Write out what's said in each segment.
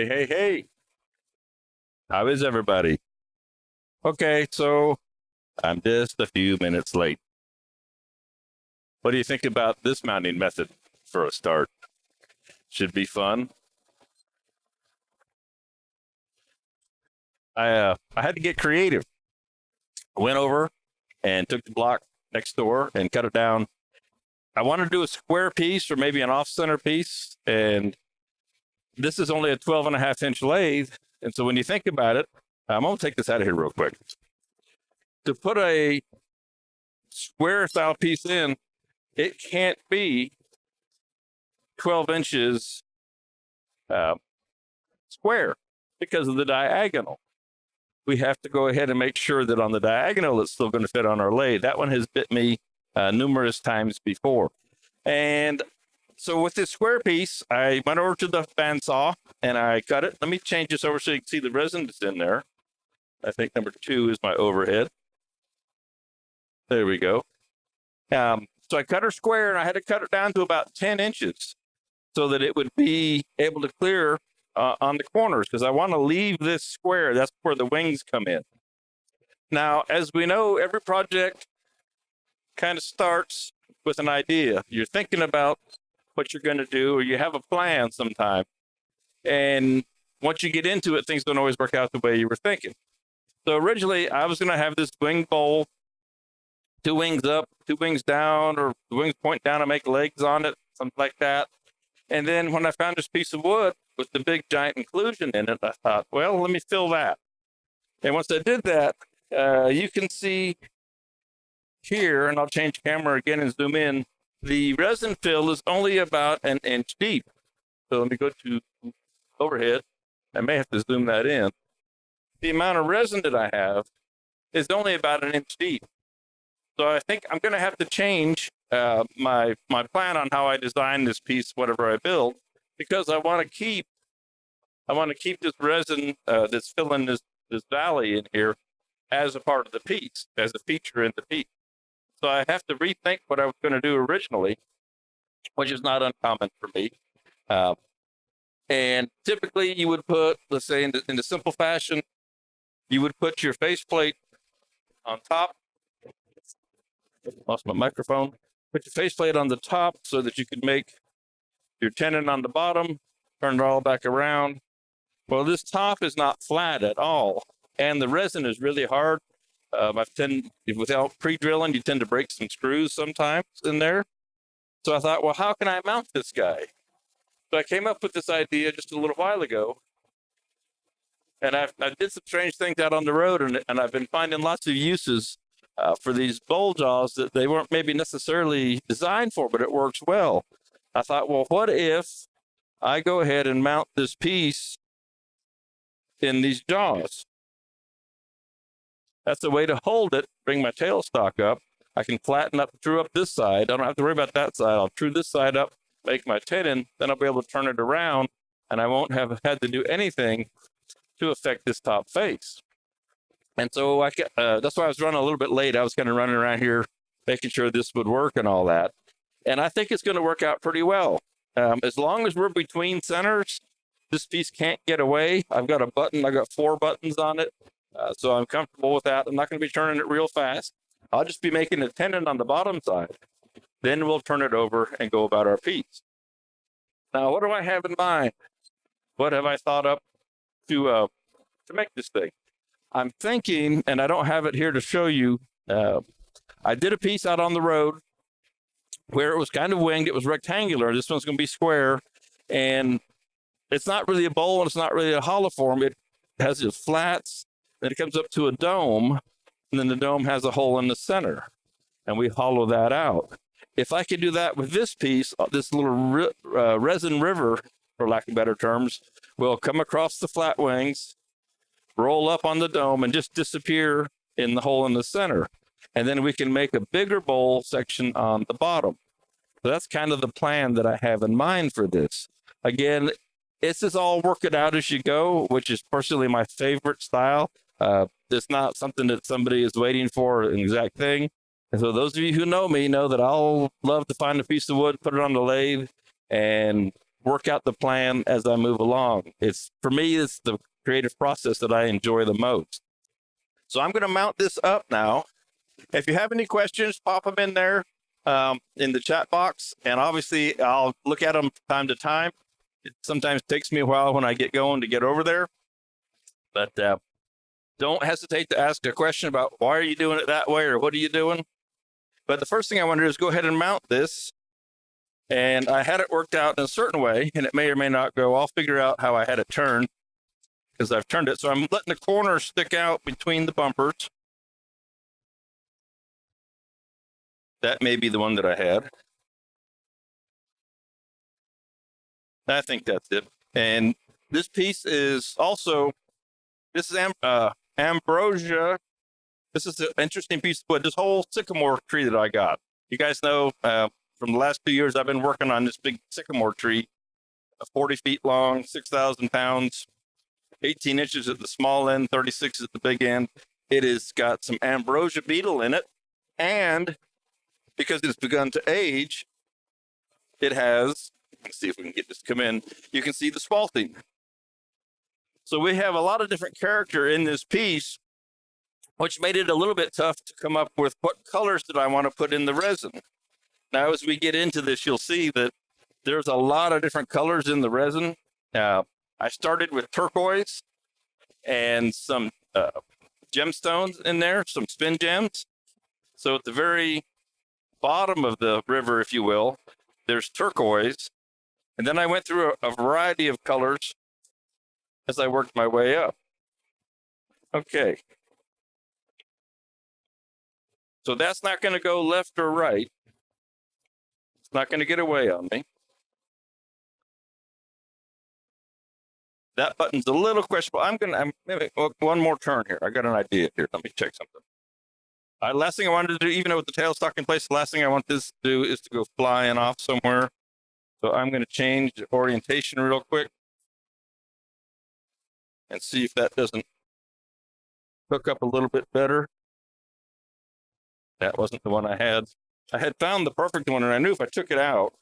Hey, hey, hey. How is everybody? Okay, so I'm just a few minutes late. What do you think about this mounting method for a start? Should be fun. I had to get creative. I went over and took the block next door and cut it down. I wanted to do a square piece or maybe an off-center piece, and this is only a 12.5-inch lathe. And so when you think about it, I'm going to take this out of here real quick. To put a square style piece in, it can't be 12 inches square because of the diagonal. We have to go ahead and make sure that on the diagonal, it's still going to fit on our lathe. That one has bit me numerous times before. And so with this square piece, I went over to the bandsaw and I cut it. Let me change this over so you can see the resin that's in there. I think number 2 is my overhead. There we go. So I cut her square and I had to cut it down to about 10 inches so that it would be able to clear on the corners, because I want to leave this square. That's where the wings come in. Now, as we know, every project kind of starts with an idea. You're thinking about what you're going to do, or you have a plan sometime. And once you get into it, things don't always work out the way you were thinking. So originally, I was going to have this wing bowl, 2 wings up, 2 wings down, or the wings point down and make legs on it, something like that. And then when I found this piece of wood with the big giant inclusion in it, I thought, well, let me fill that. And once I did that, you can see here, and I'll change camera again and zoom in, the resin fill is only about 1 inch deep. So let me go to overhead. I may have to zoom that in. The amount of resin that I have is only about 1 inch deep. So I think I'm going to have to change my plan on how I design this piece, whatever I build, because I want to keep this resin that's filling this valley in here as a part of the piece, as a feature in the piece. So I have to rethink what I was going to do originally, which is not uncommon for me. And typically you would put, let's say in the simple fashion, you would put your faceplate on top. Lost my microphone. Put your faceplate on the top so that you could make your tenon on the bottom, turn it all back around. Well, this top is not flat at all, and the resin is really hard. Without pre-drilling, you tend to break some screws sometimes in there. So I thought, well, how can I mount this guy? So I came up with this idea just a little while ago, and I did some strange things out on the road, and I've been finding lots of uses for these bowl jaws that they weren't maybe necessarily designed for, but it works well. I thought, well, what if I go ahead and mount this piece in these jaws? That's a way to hold it, bring my tailstock up. I can flatten up, true up this side. I don't have to worry about that side. I'll true this side up, make my tenon, then I'll be able to turn it around, and I won't have had to do anything to affect this top face. And so that's why I was running a little bit late. I was kind of running around here, making sure this would work and all that. And I think it's going to work out pretty well. As long as we're between centers, this piece can't get away. I've got a button. I've got 4 buttons on it. So I'm comfortable with that. I'm not going to be turning it real fast. I'll just be making a tenon on the bottom side. Then we'll turn it over and go about our piece. Now, what do I have in mind? What have I thought up to make this thing? I'm thinking, and I don't have it here to show you, I did a piece out on the road where it was kind of winged. It was rectangular. This one's going to be square. And it's not really a bowl, and it's not really a hollow form. It has its flats, then it comes up to a dome, and then the dome has a hole in the center. And we hollow that out. If I could do that with this piece, this little resin river, for lack of better terms, will come across the flat wings, roll up on the dome, and just disappear in the hole in the center. And then we can make a bigger bowl section on the bottom. So that's kind of the plan that I have in mind for this. Again, it's just all work it out as you go, which is personally my favorite style. It's not something that somebody is waiting for, an exact thing. And so those of you who know me know that I'll love to find a piece of wood, put it on the lathe, and work out the plan as I move along. For me, it's the creative process that I enjoy the most. So I'm going to mount this up now. If you have any questions, pop them in there in the chat box, and obviously I'll look at them time to time. It sometimes takes me a while when I get going to get over there, but don't hesitate to ask a question about why are you doing it that way or what are you doing. But the first thing I want to do is go ahead and mount this, and I had it worked out in a certain way, and it may or may not go. I'll figure out how I had it turned because I've turned it. So I'm letting the corner stick out between the bumpers. That may be the one that I had. I think that's it. And this piece is also, this is ambrosia. This is an interesting piece of wood. This whole sycamore tree that I got. You guys know from the last 2 years, I've been working on this big sycamore tree, 40 feet long, 6,000 pounds, 18 inches at the small end, 36 at the big end. It has got some ambrosia beetle in it. And because it's begun to age, it has, let's see if we can get this to come in, you can see the spalting. So we have a lot of different character in this piece, which made it a little bit tough to come up with what colors did I want to put in the resin. Now, as we get into this, you'll see that there's a lot of different colors in the resin. I started with turquoise and some gemstones in there, some spin gems. So at the very bottom of the river, if you will, there's turquoise. And then I went through a variety of colors as I worked my way up. Okay. So that's not going to go left or right. It's not going to get away on me. That button's a little questionable. I'm maybe one more turn here. I got an idea here. Let me check something. Last thing I wanted to do, even with the tailstock in place, the last thing I want this to do is to go flying off somewhere. So I'm going to change the orientation real quick and see if that doesn't hook up a little bit better. That wasn't the one I had. I had found the perfect one, and I knew if I took it out,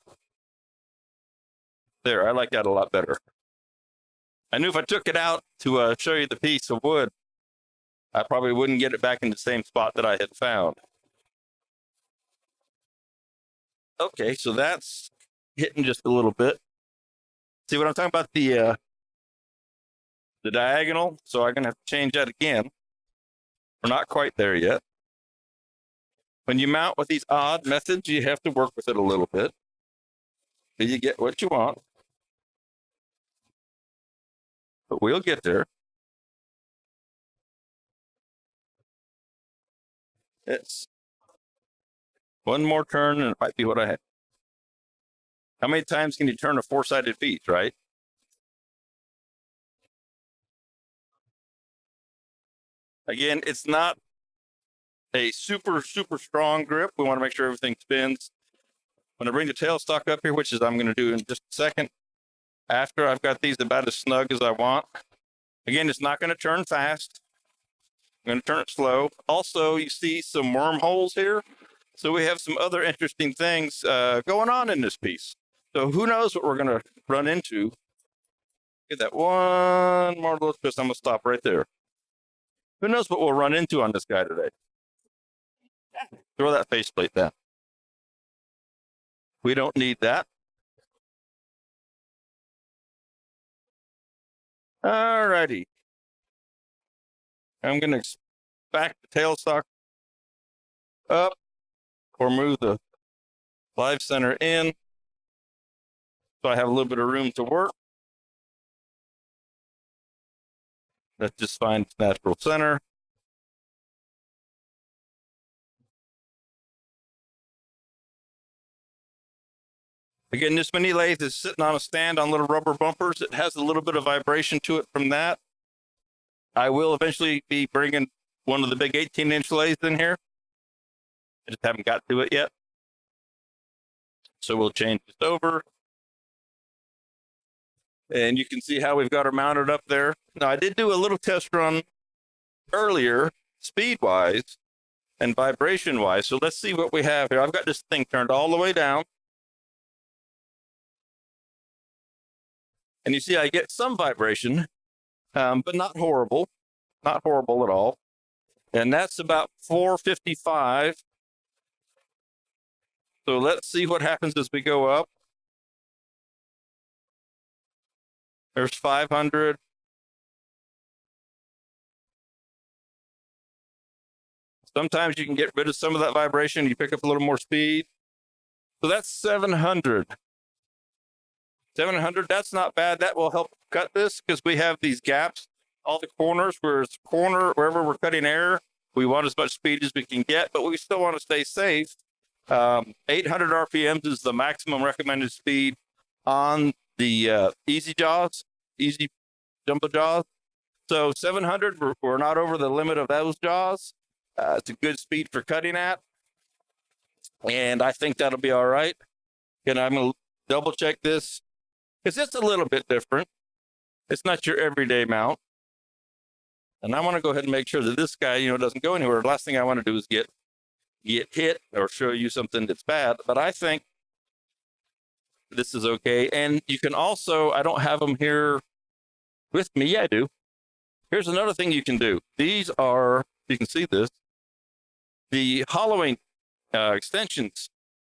there, I like that a lot better. I knew if I took it out to show you the piece of wood, I probably wouldn't get it back in the same spot that I had found. Okay, so that's hitting just a little bit. See what I'm talking about? The diagonal. So I'm going to have to change that again. We're not quite there yet. When you mount with these odd methods, you have to work with it a little bit till you get what you want. But we'll get there. It's one more turn and it might be what I had. How many times can you turn a four-sided piece, right? Again, it's not a super strong grip. We want to make sure everything spins. When I bring the tailstock up here, which is I'm going to do in just a second, after I've got these about as snug as I want. Again, it's not going to turn fast. I'm going to turn it slow. Also, you see some wormholes here. So we have some other interesting things going on in this piece. So who knows what we're going to run into. Get that one more little twist. I'm going to stop right there. Who knows what we'll run into on this guy today. Throw that faceplate down. We don't need that. All righty. I'm going to back the tailstock up or move the live center in so I have a little bit of room to work. Let's just find its natural center. Again, this mini lathe is sitting on a stand on little rubber bumpers. It has a little bit of vibration to it from that. I will eventually be bringing one of the big 18-inch lathes in here. I just haven't got to it yet. So we'll change this over. And you can see how we've got her mounted up there. Now, I did do a little test run earlier, speed-wise and vibration-wise. So let's see what we have here. I've got this thing turned all the way down. And you see I get some vibration, but not horrible, not horrible at all. And that's about 455. So let's see what happens as we go up. There's 500. Sometimes you can get rid of some of that vibration. You pick up a little more speed. So that's 700. 700, that's not bad. That will help cut this because we have these gaps, all the corners, wherever we're cutting air, we want as much speed as we can get, but we still want to stay safe. 800 RPMs is the maximum recommended speed on the easy jumbo jaws. So 700, we're not over the limit of those jaws. It's a good speed for cutting at. And I think that'll be all right. And I'm going to double check this because it's a little bit different. It's not your everyday mount. And I want to go ahead and make sure that this guy, doesn't go anywhere. The last thing I want to do is get hit or show you something that's bad. But I think this is okay. And you can also, I don't have them here with me. Yeah, I do. Here's another thing you can do. These are, you can see this, the hollowing extensions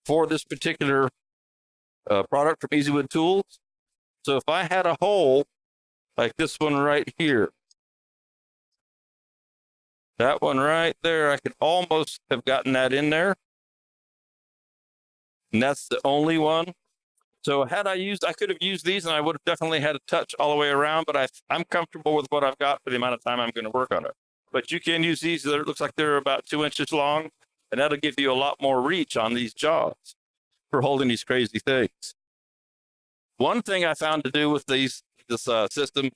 for this particular product from Easywood Tools. So if I had a hole like this one right here, that one right there, I could almost have gotten that in there. And that's the only one. So had I could have used these and I would have definitely had a touch all the way around, but I'm comfortable with what I've got for the amount of time I'm going to work on it. But you can use these. It looks like they're about 2 inches long, and that'll give you a lot more reach on these jaws for holding these crazy things. One thing I found to do with this system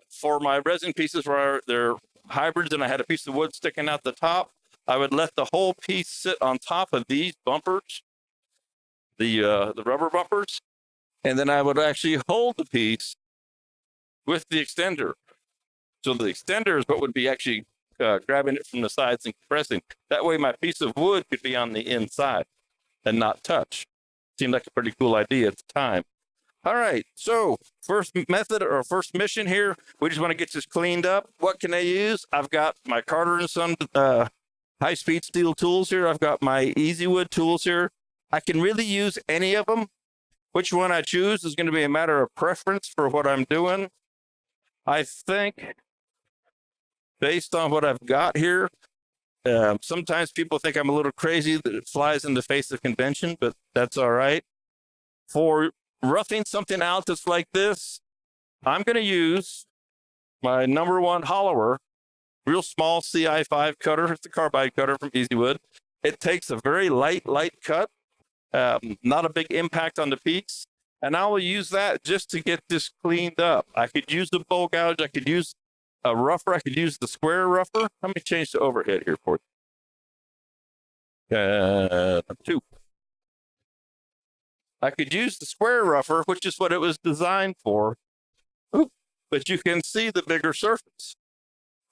for my resin pieces where they're hybrids and I had a piece of wood sticking out the top, I would let the whole piece sit on top of these bumpers, the rubber bumpers, and then I would actually hold the piece with the extender. So the extender is what would be actually grabbing it from the sides and compressing. That way my piece of wood could be on the inside and not touch. Seemed like a pretty cool idea at the time. All right, so first method or first mission here, we just want to get this cleaned up. What can I use? I've got my Carter and Son high-speed steel tools here. I've got my Easywood tools here. I can really use any of them. Which one I choose is going to be a matter of preference for what I'm doing. I think based on what I've got here, sometimes people think I'm a little crazy that it flies in the face of convention, but that's all right. For roughing something out that's like this, I'm going to use my number one hollower, real small CI5 cutter. It's the carbide cutter from Easywood. It takes a very light cut, not a big impact on the piece. And I will use that just to get this cleaned up. I could use the bowl gouge. I could use a rougher. I could use the square rougher. Let me change the overhead here for you. 2. I could use the square rougher, which is what it was designed for. Ooh, but you can see the bigger surface.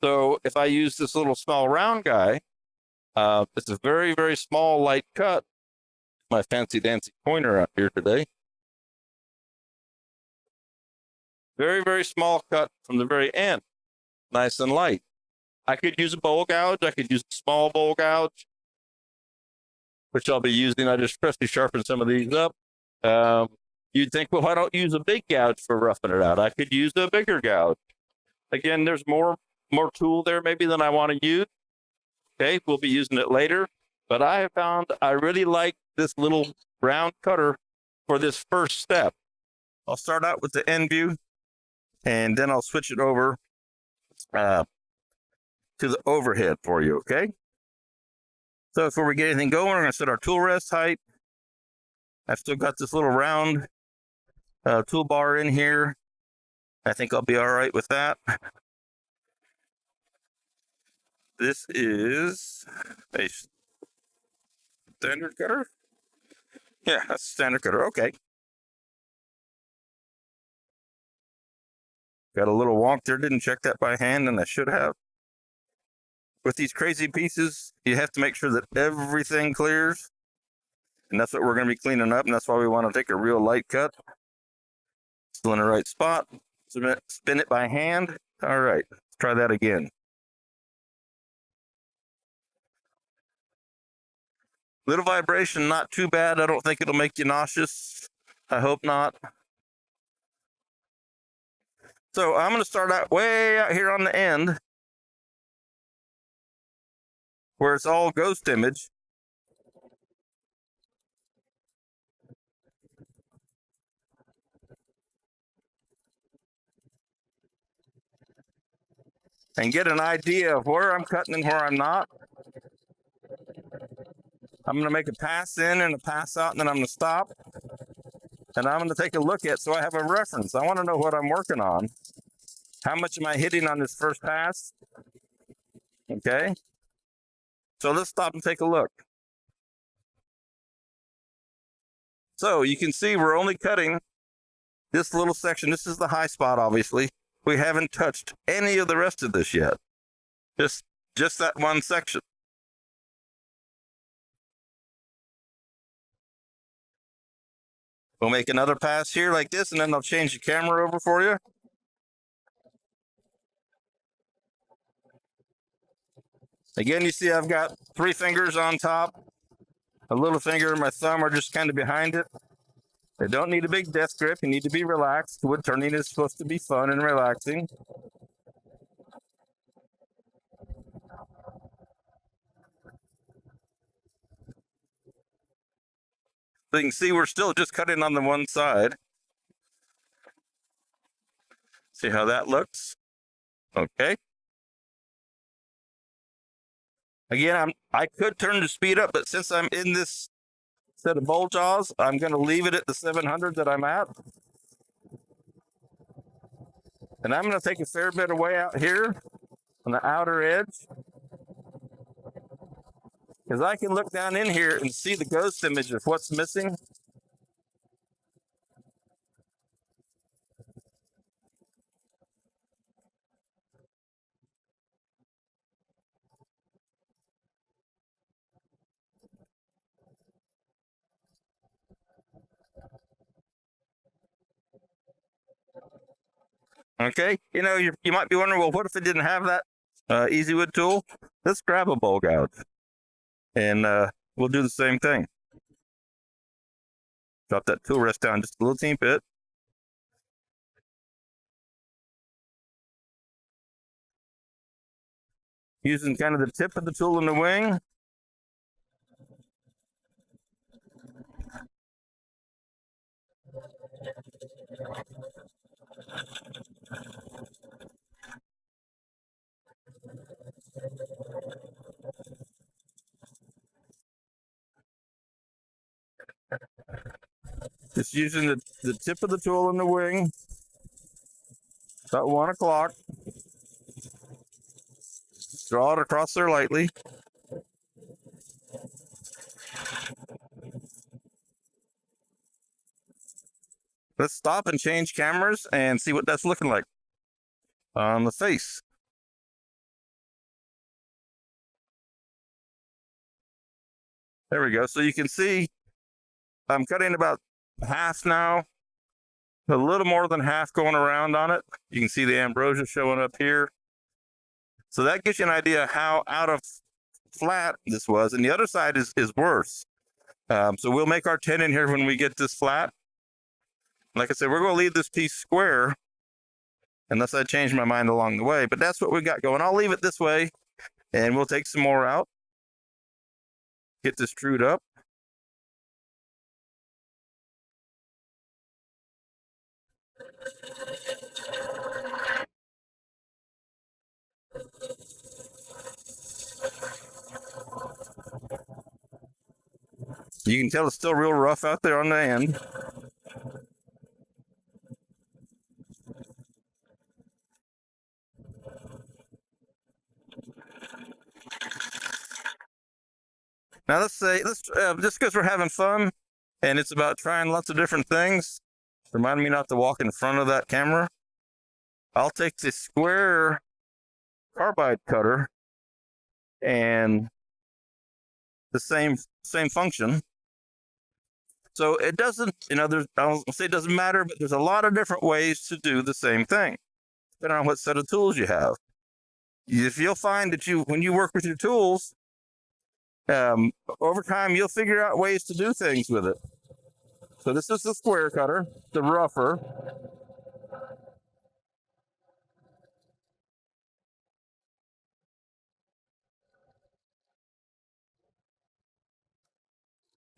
So if I use this little small round guy, it's a very, very small, light cut. My fancy dancy pointer out here today. Very, very small cut from the very end. Nice and light. I could use a bowl gouge. I could use a small bowl gouge, which I'll be using. I just freshly sharpened some of these up. You'd think, well, why don't use a big gouge for roughing it out? I could use a bigger gouge. Again, there's more tool there maybe than I want to use. Okay, we'll be using it later. But I have found I really like this little round cutter for this first step. I'll start out with the end view, and then I'll switch it over to the overhead for you, okay? So before we get anything going, we're going to set our tool rest height. I've still got this little round toolbar in here. I think I'll be all right with that. This is a standard cutter. Yeah, that's a standard cutter. Okay. Got a little wonk there. Didn't check that by hand, and I should have. With these crazy pieces, you have to make sure that everything clears. And that's what we're going to be cleaning up, and that's why we want to take a real light cut. Still in the right spot. Spin it by hand. All right, let's try that again. Little vibration, not too bad. I don't think it'll make you nauseous. I hope not. So I'm going to start out way out here on the end where it's all ghost image. And get an idea of where I'm cutting and where I'm not. I'm going to make a pass in and a pass out, and then I'm going to stop. And I'm going to take a look at, so I have a reference. I want to know what I'm working on. How much am I hitting on this first pass? Okay. So let's stop and take a look. So you can see we're only cutting this little section. This is the high spot, obviously. We haven't touched any of the rest of this yet. Just that one section. We'll make another pass here like this, and then I'll change the camera over for you. Again, you see I've got 3 fingers on top. A little finger and my thumb are just kind of behind it. They don't need a big death grip. You need to be relaxed. Wood turning is supposed to be fun and relaxing. So you can see we're still just cutting on the one side. See how that looks? Okay. Again, I could turn the speed up, but since I'm in this set of bolt jaws, I'm going to leave it at the 700 that I'm at. And I'm going to take a fair bit of way out here on the outer edge, because I can look down in here and see the ghost image of what's missing. Okay, you know, you might be wondering, well, what if it didn't have that Easy Wood tool? Let's grab a bowl gouge, and we'll do the same thing. Drop that tool rest down just a little teeny bit. Using kind of the tip of the tool in the wing. Just using the tip of the tool in the wing. About 1 o'clock. Draw it across there lightly. Let's stop and change cameras and see what that's looking like on the face. There we go. So you can see I'm cutting about half now, a little more than half going around on it. You can see the ambrosia showing up here. So that gives you an idea how out of flat this was. And the other side is worse. So we'll make our tenon here when we get this flat. Like I said, we're going to leave this piece square unless I change my mind along the way. But that's what we got going. I'll leave it this way, and we'll take some more out. Get this trued up. You can tell it's still real rough out there on the end. Now let's just because we're having fun and it's about trying lots of different things, remind me not to walk in front of that camera. I'll take this square carbide cutter and the same function. So it doesn't, I don't say it doesn't matter, but there's a lot of different ways to do the same thing, depending on what set of tools you have. If you'll find that when you work with your tools, over time, you'll figure out ways to do things with it. So this is the square cutter, the rougher.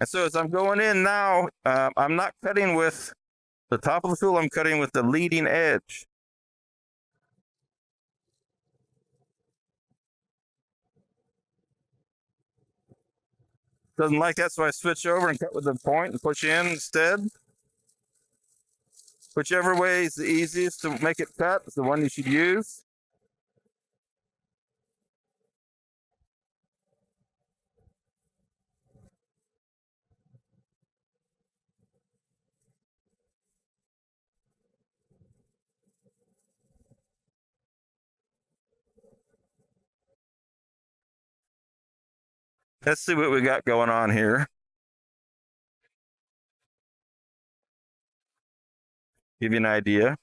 And so as I'm going in now, I'm not cutting with the top of the tool, I'm cutting with the leading edge. Doesn't like that, so I switch over and cut with the point and push in instead. Whichever way is the easiest to make it cut is the one you should use. Let's see what we got going on here. Give you an idea.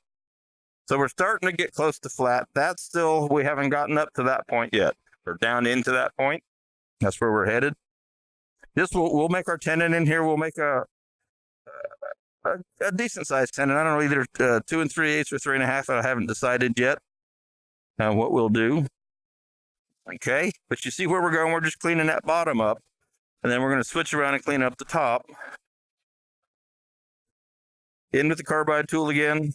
So we're starting to get close to flat. That's still, we haven't gotten up to that point yet, or down into that point. That's where we're headed. We'll make our tenon in here. We'll make a decent sized tenon. I don't know, either 2 3/8 or 3 1/2. I haven't decided yet what we'll do. Okay, but you see where we're going. We're just cleaning that bottom up, and then we're going to switch around and clean up the top. In with the carbide tool again.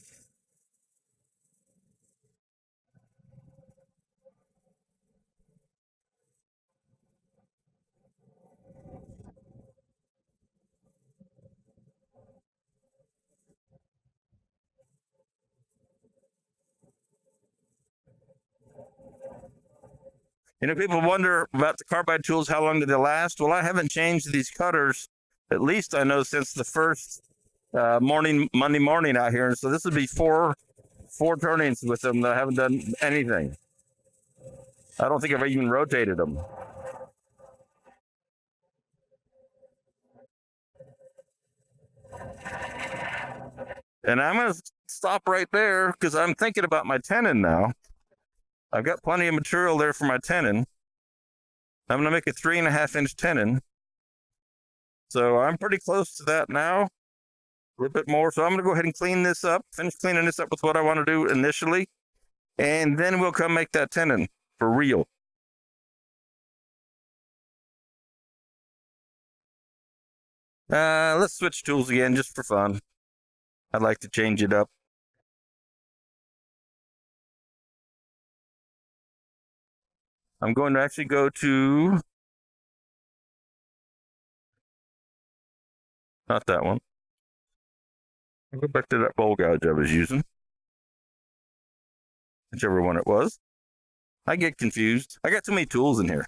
People wonder about the carbide tools, how long do they last? Well, I haven't changed these cutters, at least I know, since the first Monday morning out here. So this would be four turnings with them that I haven't done anything. I don't think I've even rotated them. And I'm going to stop right there because I'm thinking about my tenon now. I've got plenty of material there for my tenon. I'm going to make a 3 1/2 inch tenon. So I'm pretty close to that now, a little bit more. So I'm going to go ahead and clean this up, finish cleaning this up with what I want to do initially, and then we'll come make that tenon for real. Let's switch tools again just for fun. I'd like to change it up. I'm going to actually go to, not that one. I'll go back to that bowl gouge I was using. Whichever one it was. I get confused. I got too many tools in here.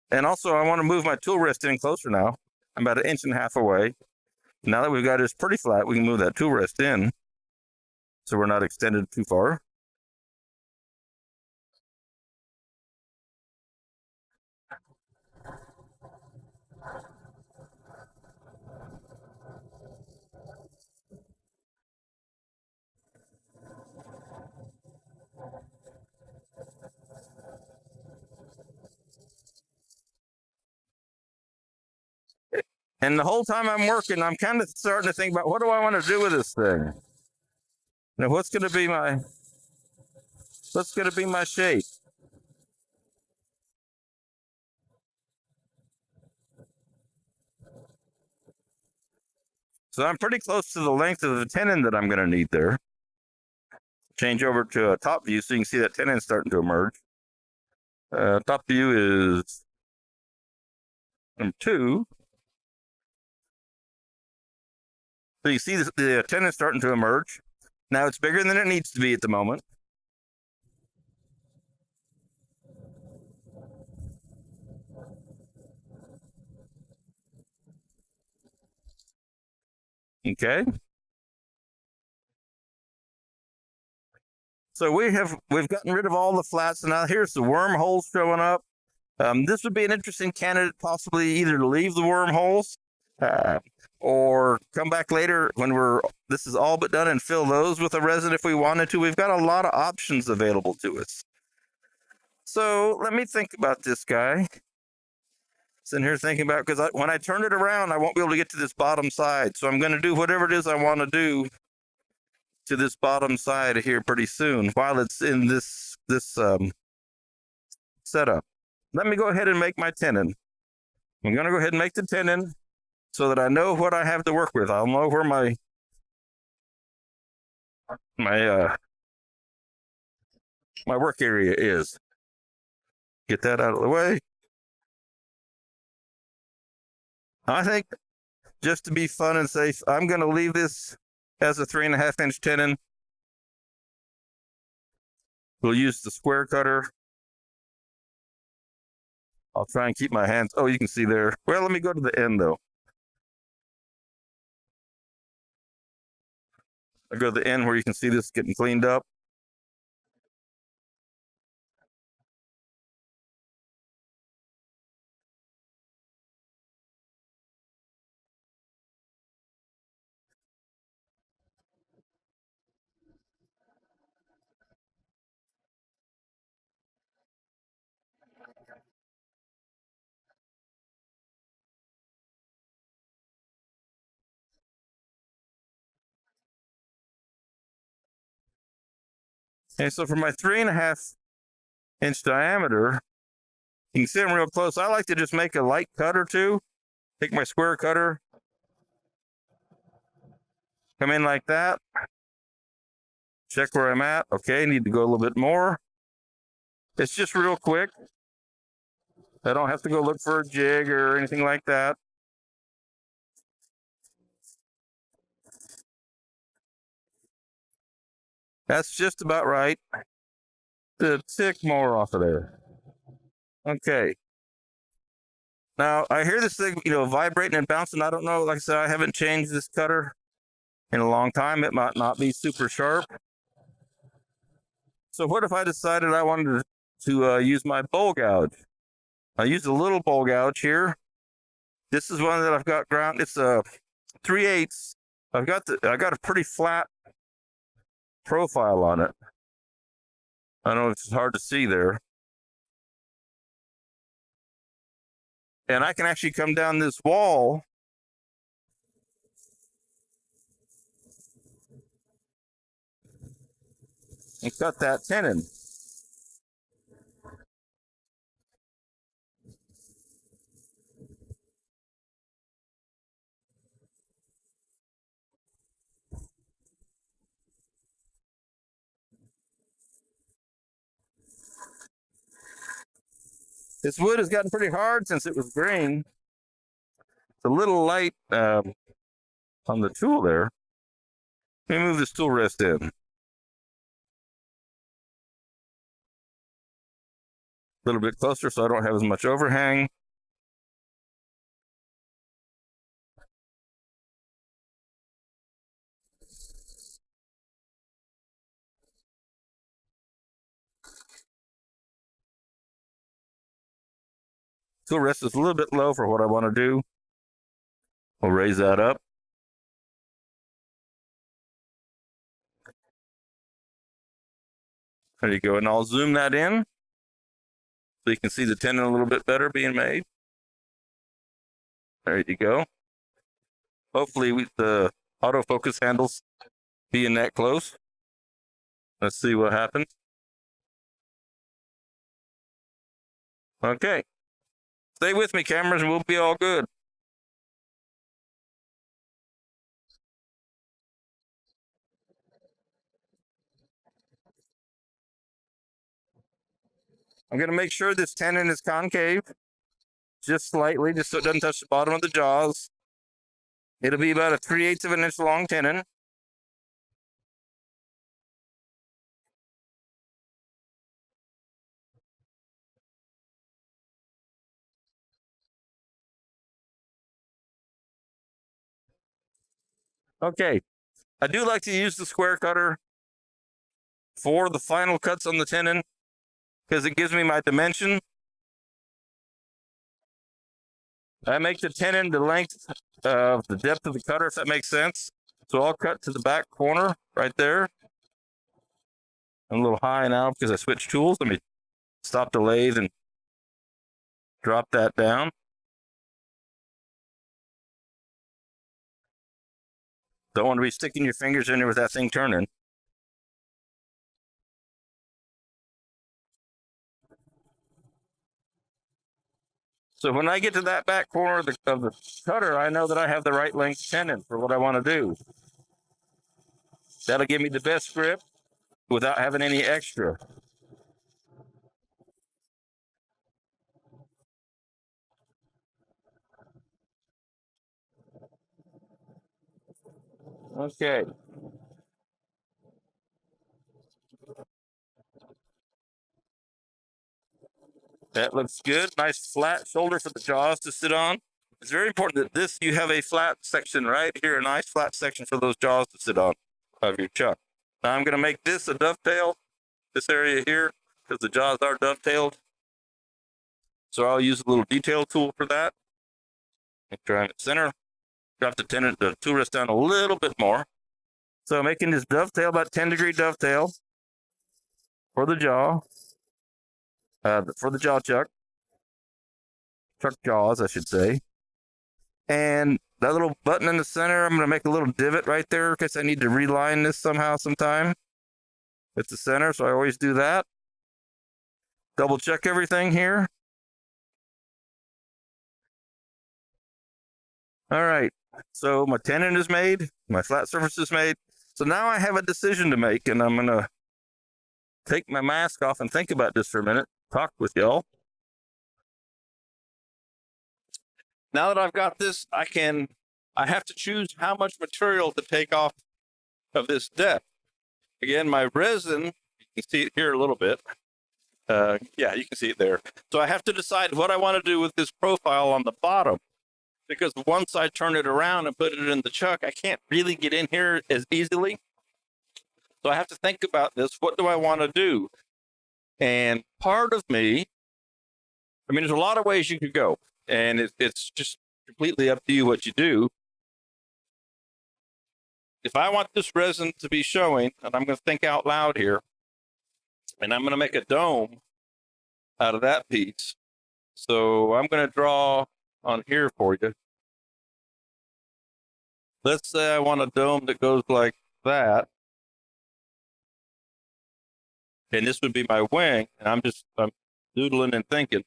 And also I want to move my tool rest in closer now. I'm about 1.5 inches away. Now that we've got this pretty flat, we can move that tool rest in so we're not extended too far. And the whole time I'm working, I'm kind of starting to think about, what do I want to do with this thing? Now, what's going to be my shape? So I'm pretty close to the length of the tenon that I'm going to need there. Change over to a top view so you can see that tenon starting to emerge. Top view is number 2. So you see the tenon starting to emerge. Now it's bigger than it needs to be at the moment. Okay. So we've gotten rid of all the flats, and now here's the wormholes showing up. This would be an interesting candidate, possibly either to leave the wormholes or come back later when this is all but done and fill those with a resin if we wanted to. We've got a lot of options available to us. So let me think about this guy. Sitting here thinking about, because when I turn it around, I won't be able to get to this bottom side. So I'm going to do whatever it is I want to do to this bottom side here pretty soon while it's in this setup. Let me go ahead and make my tenon. I'm going to go ahead and make the tenon so that I know what I have to work with. I'll know where my work area is. Get that out of the way. I think just to be fun and safe, I'm going to leave this as a 3.5 inch tenon. We'll use the square cutter. I'll try and keep my hands. Oh, you can see there. Well, let me go to the end though. I go to the end where you can see this getting cleaned up. Okay, so for my 3.5 inch diameter, you can see them real close. I like to just make a light cut or two. Take my square cutter, come in like that. Check where I'm at. Okay, need to go a little bit more. It's just real quick. I don't have to go look for a jig or anything like that. That's just about right. The tick more off of there. Okay. Now I hear this thing, vibrating and bouncing. I don't know. Like I said, I haven't changed this cutter in a long time. It might not be super sharp. So what if I decided I wanted to use my bowl gouge? I use a little bowl gouge here. This is one that I've got ground. It's a 3/8. I got a pretty flat profile on it. I don't know if it's hard to see there. And I can actually come down this wall and cut that tenon. This wood has gotten pretty hard since it was green. It's a little light on the tool there. Let me move this tool rest in. A little bit closer so I don't have as much overhang. Tool rest is a little bit low for what I want to do. We'll raise that up. There you go. And I'll zoom that in so you can see the tenon a little bit better being made. There you go. Hopefully the autofocus handles being that close. Let's see what happens. Okay. Stay with me, cameras, and we'll be all good. I'm going to make sure this tenon is concave, just slightly, just so it doesn't touch the bottom of the jaws. It'll be about a 3/8 of an inch long tenon. Okay, I do like to use the square cutter for the final cuts on the tenon because it gives me my dimension. I make the tenon the length of the depth of the cutter, if that makes sense. So I'll cut to the back corner right there. I'm a little high now because I switched tools. Let me stop the lathe and drop that down. Don't want to be sticking your fingers in there with that thing turning. So when I get to that back corner of the cutter, I know that I have the right length tenon for what I want to do. That'll give me the best grip without having any extra. Okay. That looks good. Nice flat shoulder for the jaws to sit on. It's very important that you have a flat section right here, a nice flat section for those jaws to sit on of your chuck. Now I'm going to make this a dovetail, this area here, because the jaws are dovetailed. So I'll use a little detail tool for that. Try it center. Drop the tool rest down a little bit more. So making this dovetail, about 10-degree dovetail for the jaw. For the jaw chuck jaws, I should say. And that little button in the center, I'm going to make a little divot right there because I need to reline this sometime. It's the center, so I always do that. Double check everything here. All right, so my tenon is made, my flat surface is made. So now I have a decision to make, and I'm going to take my mask off and think about this for a minute. Talk with y'all. Now that I've got this, I have to choose how much material to take off of this depth. Again, my resin, you can see it here a little bit. Yeah, you can see it there. So I have to decide what I want to do with this profile on the bottom, because once I turn it around and put it in the chuck, I can't really get in here as easily. So I have to think about this. What do I want to do? And part of me, I mean, there's a lot of ways you could go, and it's just completely up to you what you do. If I want this resin to be showing, and I'm going to think out loud here, and I'm going to make a dome out of that piece. So I'm going to draw on here for you. Let's say I want a dome that goes like that. And this would be my wing, and I'm doodling and thinking.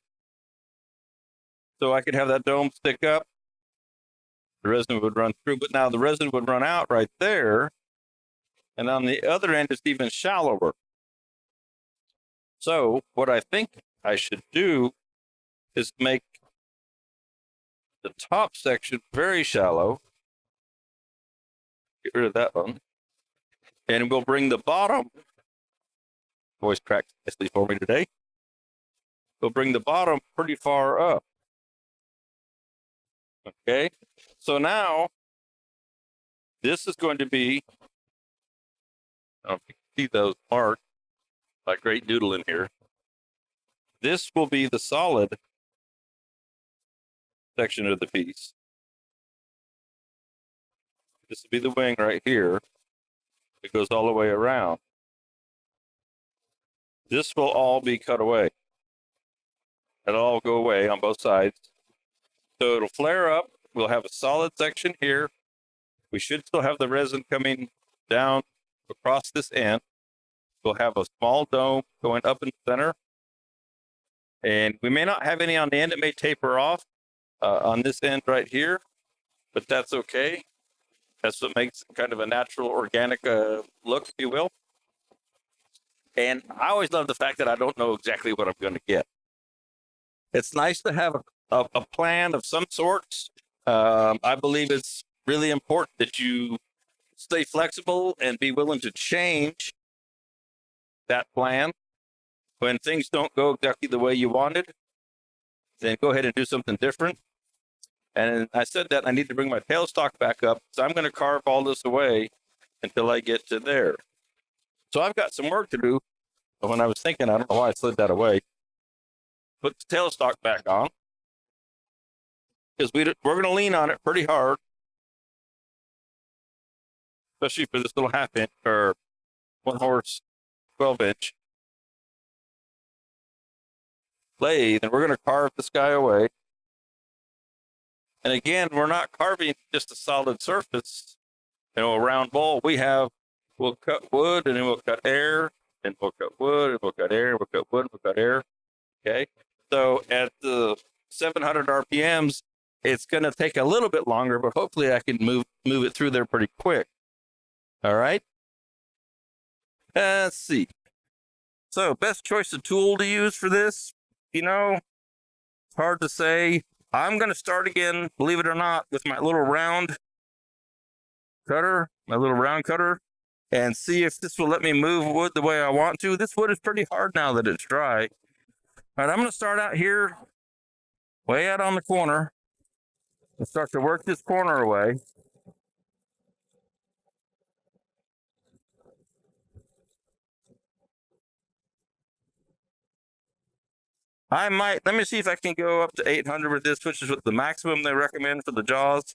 So I could have that dome stick up. The resin would run through, but now the resin would run out right there. And on the other end, it's even shallower. So what I think I should do is make the top section very shallow. Get rid of that one. And we'll bring the bottom, voice cracked nicely for me today. We'll bring the bottom pretty far up. Okay, so now this is going to be, I don't know if you can see those marks, like great doodle in here. This will be the solid section of the piece. This will be the wing right here. It goes all the way around. This will all be cut away. It'll all go away on both sides. So it'll flare up. We'll have a solid section here. We should still have the resin coming down across this end. We'll have a small dome going up in the center. And we may not have any on the end. It may taper off on this end right here, but that's okay. That's what makes it kind of a natural, organic look, if you will. And I always love the fact that I don't know exactly what I'm going to get. It's nice to have a plan of some sorts. I believe it's really important that you stay flexible and be willing to change that plan. When things don't go exactly the way you wanted, then go ahead and do something different. And I said that I need to bring my tailstock back up, so I'm going to carve all this away until I get to there. So I've got some work to do. But when I was thinking, I don't know why I slid that away. Put the tailstock back on. because we're going to lean on it pretty hard, especially for this little 1/2 inch or 1 horse 12-inch lathe, and we're going to carve this guy away. And again, we're not carving just a solid surface, a round bowl. We'll cut wood, and then we'll cut air, and we'll cut wood, and we'll cut air, and we'll cut wood, and we'll cut air. Okay. So at the 700 RPMs, it's going to take a little bit longer, but hopefully I can move it through there pretty quick. All right. Let's see. So best choice of tool to use for this, it's hard to say. I'm going to start again, believe it or not, with my little round cutter, and see if this will let me move wood the way I want to. This wood is pretty hard now that it's dry. All right, I'm going to start out here, way out on the corner, and start to work this corner away. Let me see if I can go up to 800 with this, which is what the maximum they recommend for the jaws.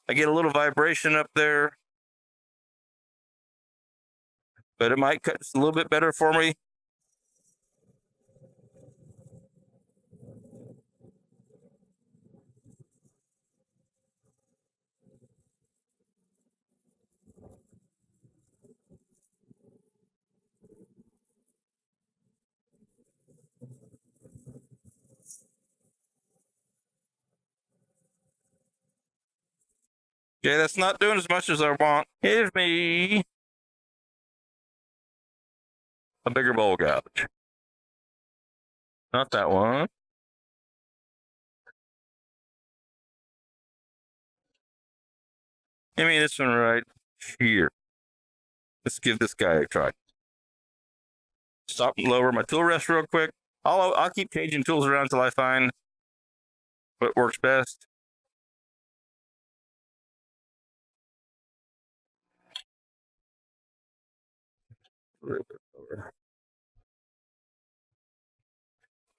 I get a little vibration up there, but it might cut just a little bit better for me. Okay, that's not doing as much as I want. Give me a bigger bowl gouge. Not that one. Give me this one right here. Let's give this guy a try. Stop and lower my tool rest real quick. I'll keep changing tools around until I find what works best. A little bit lower.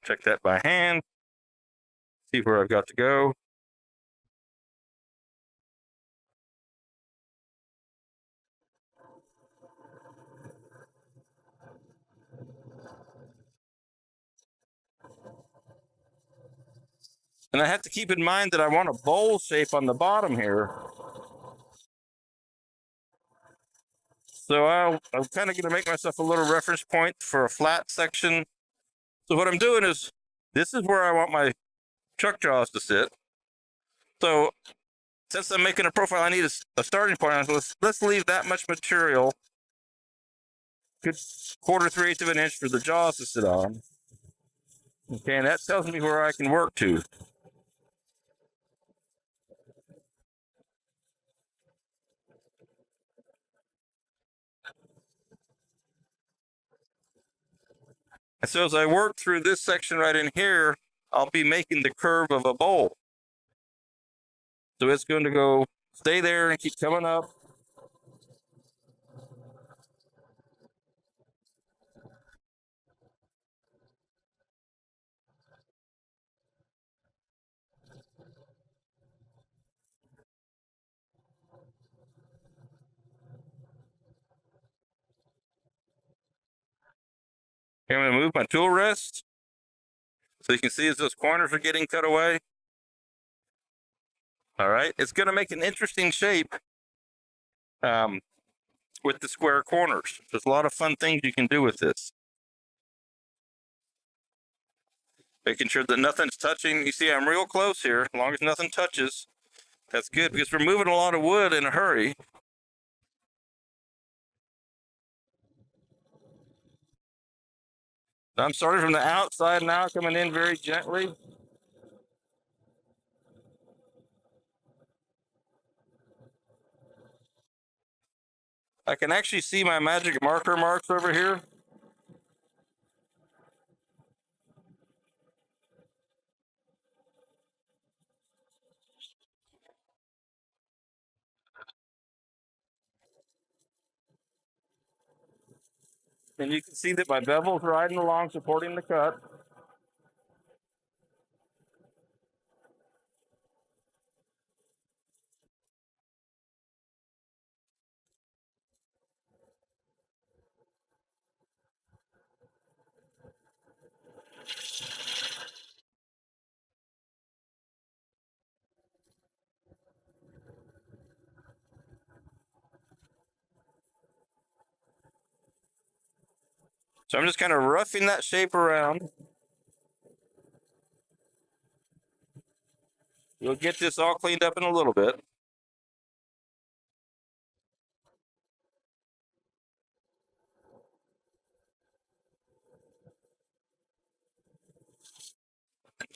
Check that by hand. See where I've got to go. And I have to keep in mind that I want a bowl shape on the bottom here. So I'm kind of going to make myself a little reference point for a flat section. So what I'm doing is, this is where I want my chuck jaws to sit. So since I'm making a profile, I need a starting point. Let's leave that much material, good 1/4, 3/8 of an inch for the jaws to sit on. Okay, and that tells me where I can work to. And so as I work through this section right in here, I'll be making the curve of a bowl. So it's going to go stay there and keep coming up. I'm going to move my tool rest so you can see as those corners are getting cut away. All right, it's going to make an interesting shape with the square corners. There's a lot of fun things you can do with this. Making sure that nothing's touching. You see, I'm real close here. As long as nothing touches, that's good, because we're moving a lot of wood in a hurry. I'm starting from the outside now, coming in very gently. I can actually see my magic marker marks over here. And you can see that my bevel's riding along, supporting the cut. So I'm just kind of roughing that shape around. We'll get this all cleaned up in a little bit.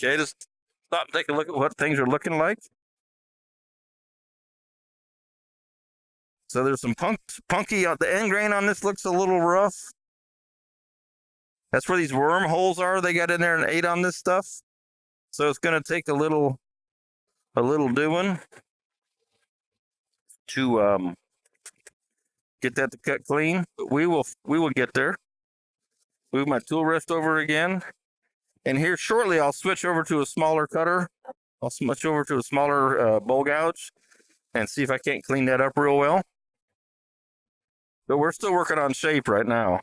Okay, just stop and take a look at what things are looking like. So there's some punky, the end grain on this looks a little rough. That's where these wormholes are. They got in there and ate on this stuff. So it's going to take a little doing to get that to cut clean. But we will get there. Move my tool rest over again. And here shortly, I'll switch over to a smaller cutter. I'll switch over to a smaller bowl gouge and see if I can't clean that up real well. But we're still working on shape right now.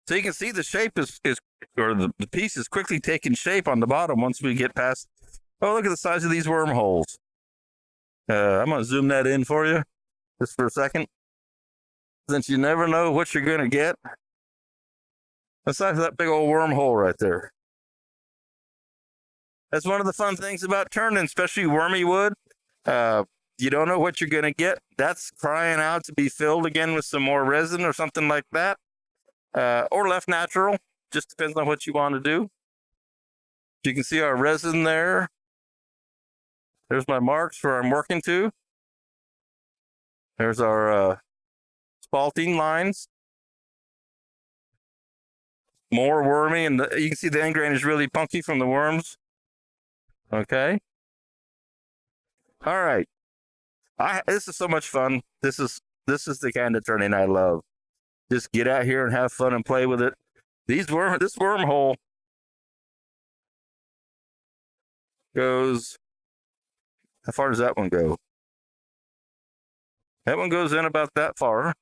So you can see the shape is or the piece is quickly taking shape on the bottom once we get past. Oh, look at the size of these wormholes. I'm going to zoom that in for you just for a second. Since you never know what you're going to get. The size of that big old wormhole right there. That's one of the fun things about turning, especially wormy wood. You don't know what you're going to get. That's crying out to be filled again with some more resin or something like that. Or left natural. Just depends on what you want to do. You can see our resin there. There's my marks where I'm working to. There's our spalting lines. More wormy, and you can see the end grain is really punky from the worms. Okay. All right. This is so much fun. This is the kind of turning I love. Just get out here and have fun and play with it. This wormhole goes. How far does that one go? That one goes in about that far.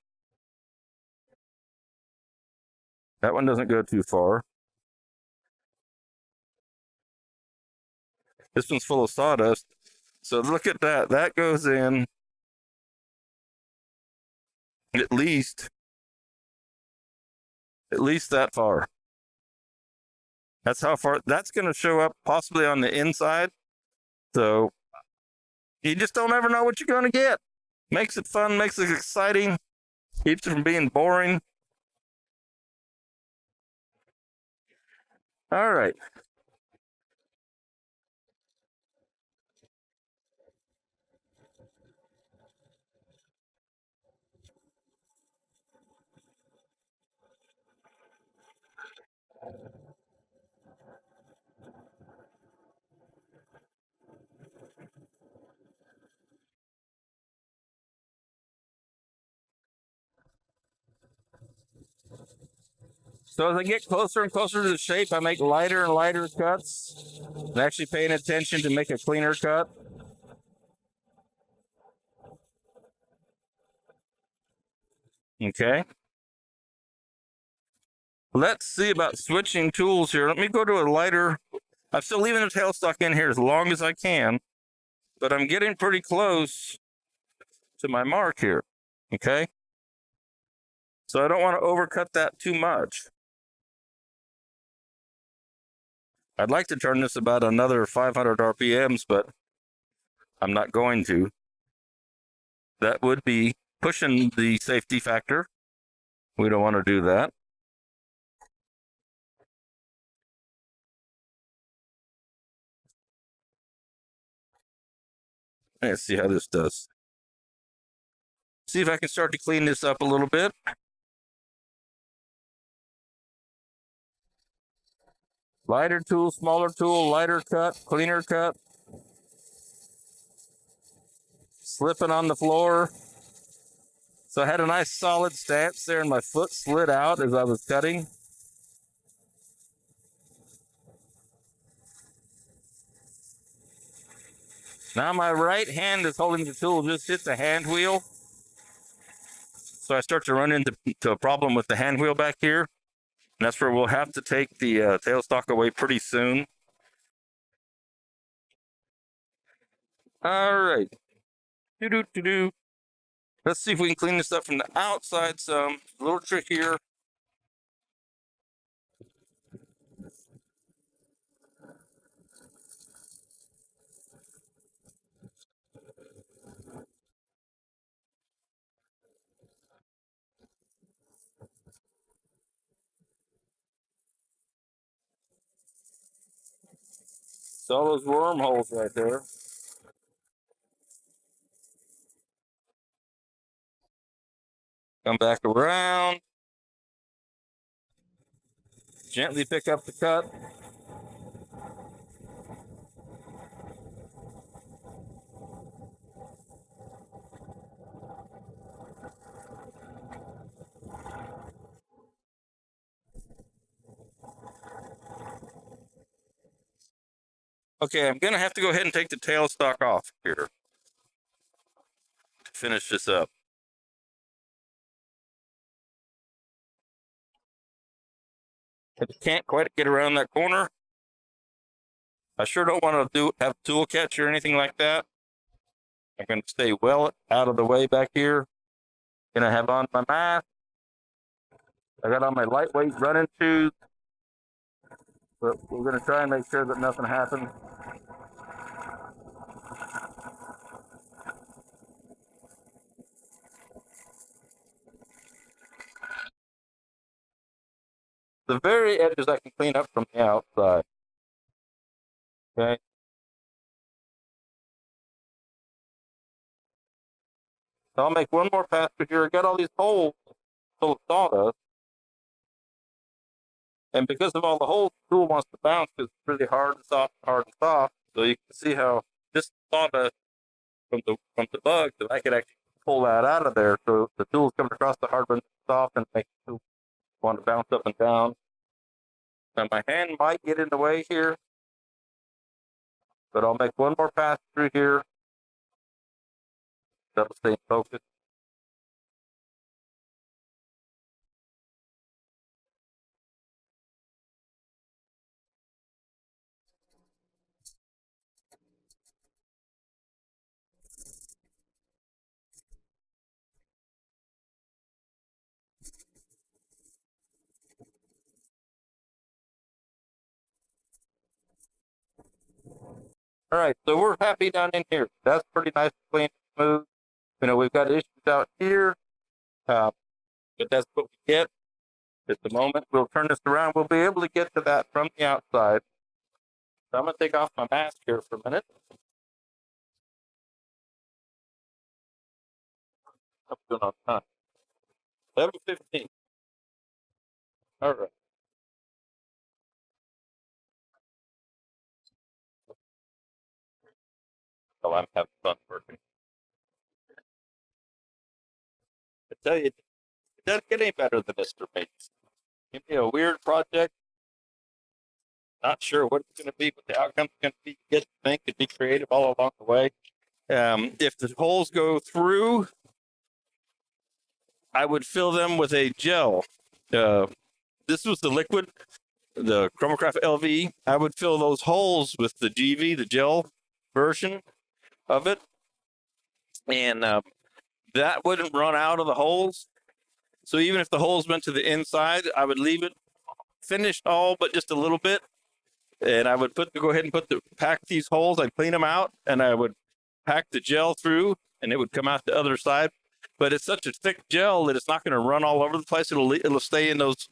That one doesn't go too far. This one's full of sawdust. So look at that. That goes in at least that far. That's how far. That's going to show up possibly on the inside. So you just don't ever know what you're going to get. Makes it fun, makes it exciting, keeps it from being boring. All right. So as I get closer and closer to the shape, I make lighter and lighter cuts. I'm actually paying attention to make a cleaner cut. Okay. Let's see about switching tools here. Let me go to a lighter. I'm still leaving the tailstock in here as long as I can, but I'm getting pretty close to my mark here. Okay. So I don't want to overcut that too much. I'd like to turn this about another 500 RPMs, but I'm not going to. That would be pushing the safety factor. We don't want to do that. Let's see how this does. See if I can start to clean this up a little bit. Lighter tool, smaller tool, lighter cut, cleaner cut. slipping on the floor. So I had a nice solid stance there and my foot slid out as I was cutting. Now my right hand is holding the tool, just hit the hand wheel. So I start to run into a problem with the hand wheel back here. And that's where we'll have to take the tailstock away pretty soon. All right. Let's see if we can clean this up from the outside some. A little trick here. It's all those wormholes right there. Come back around. Gently pick up the cut. Okay, I'm gonna have to go ahead and take the tailstock off here to finish this up. I can't quite get around that corner. I sure don't want to have a tool catch or anything like that. I'm going to stay well out of the way back here. Gonna have on my mask. I got on my lightweight running shoes. But we're going to try and make sure that nothing happens. The very edges I can clean up from the outside. Okay. So I'll make one more pass through here. I got all these holes full of sawdust. And because of all the holes, the tool wants to bounce because it's really hard and soft, hard and soft. So you can see how this sawdust from the bug, that I could actually pull that out of there. So the tool's coming across the hard and soft and makes the tool want to bounce up and down. Now my hand might get in the way here, but I'll make one more pass through here. That'll stay focused. All right, so we're happy down in here. That's pretty nice, clean, smooth. You know, we've got issues out here, but that's what we get. At the moment, we'll turn this around. We'll be able to get to that from the outside. So I'm going to take off my mask here for a minute. I'm doing on time. 11:15. All right. So I'm having fun working. I tell you, it doesn't get any better than this for me. Give me a weird project. Not sure what it's going to be, but the outcome's going to be get to think and be creative all along the way. If the holes go through, I would fill them with a gel. This was the liquid, the Chroma-Craft LV. I would fill those holes with the GV, the gel version of it. And that wouldn't run out of the holes. So even if the holes went to the inside, I would leave it finished all but just a little bit. And I would go ahead and pack these holes. I'd clean them out and I would pack the gel through and it would come out the other side. But it's such a thick gel that it's not going to run all over the place. It'll stay in those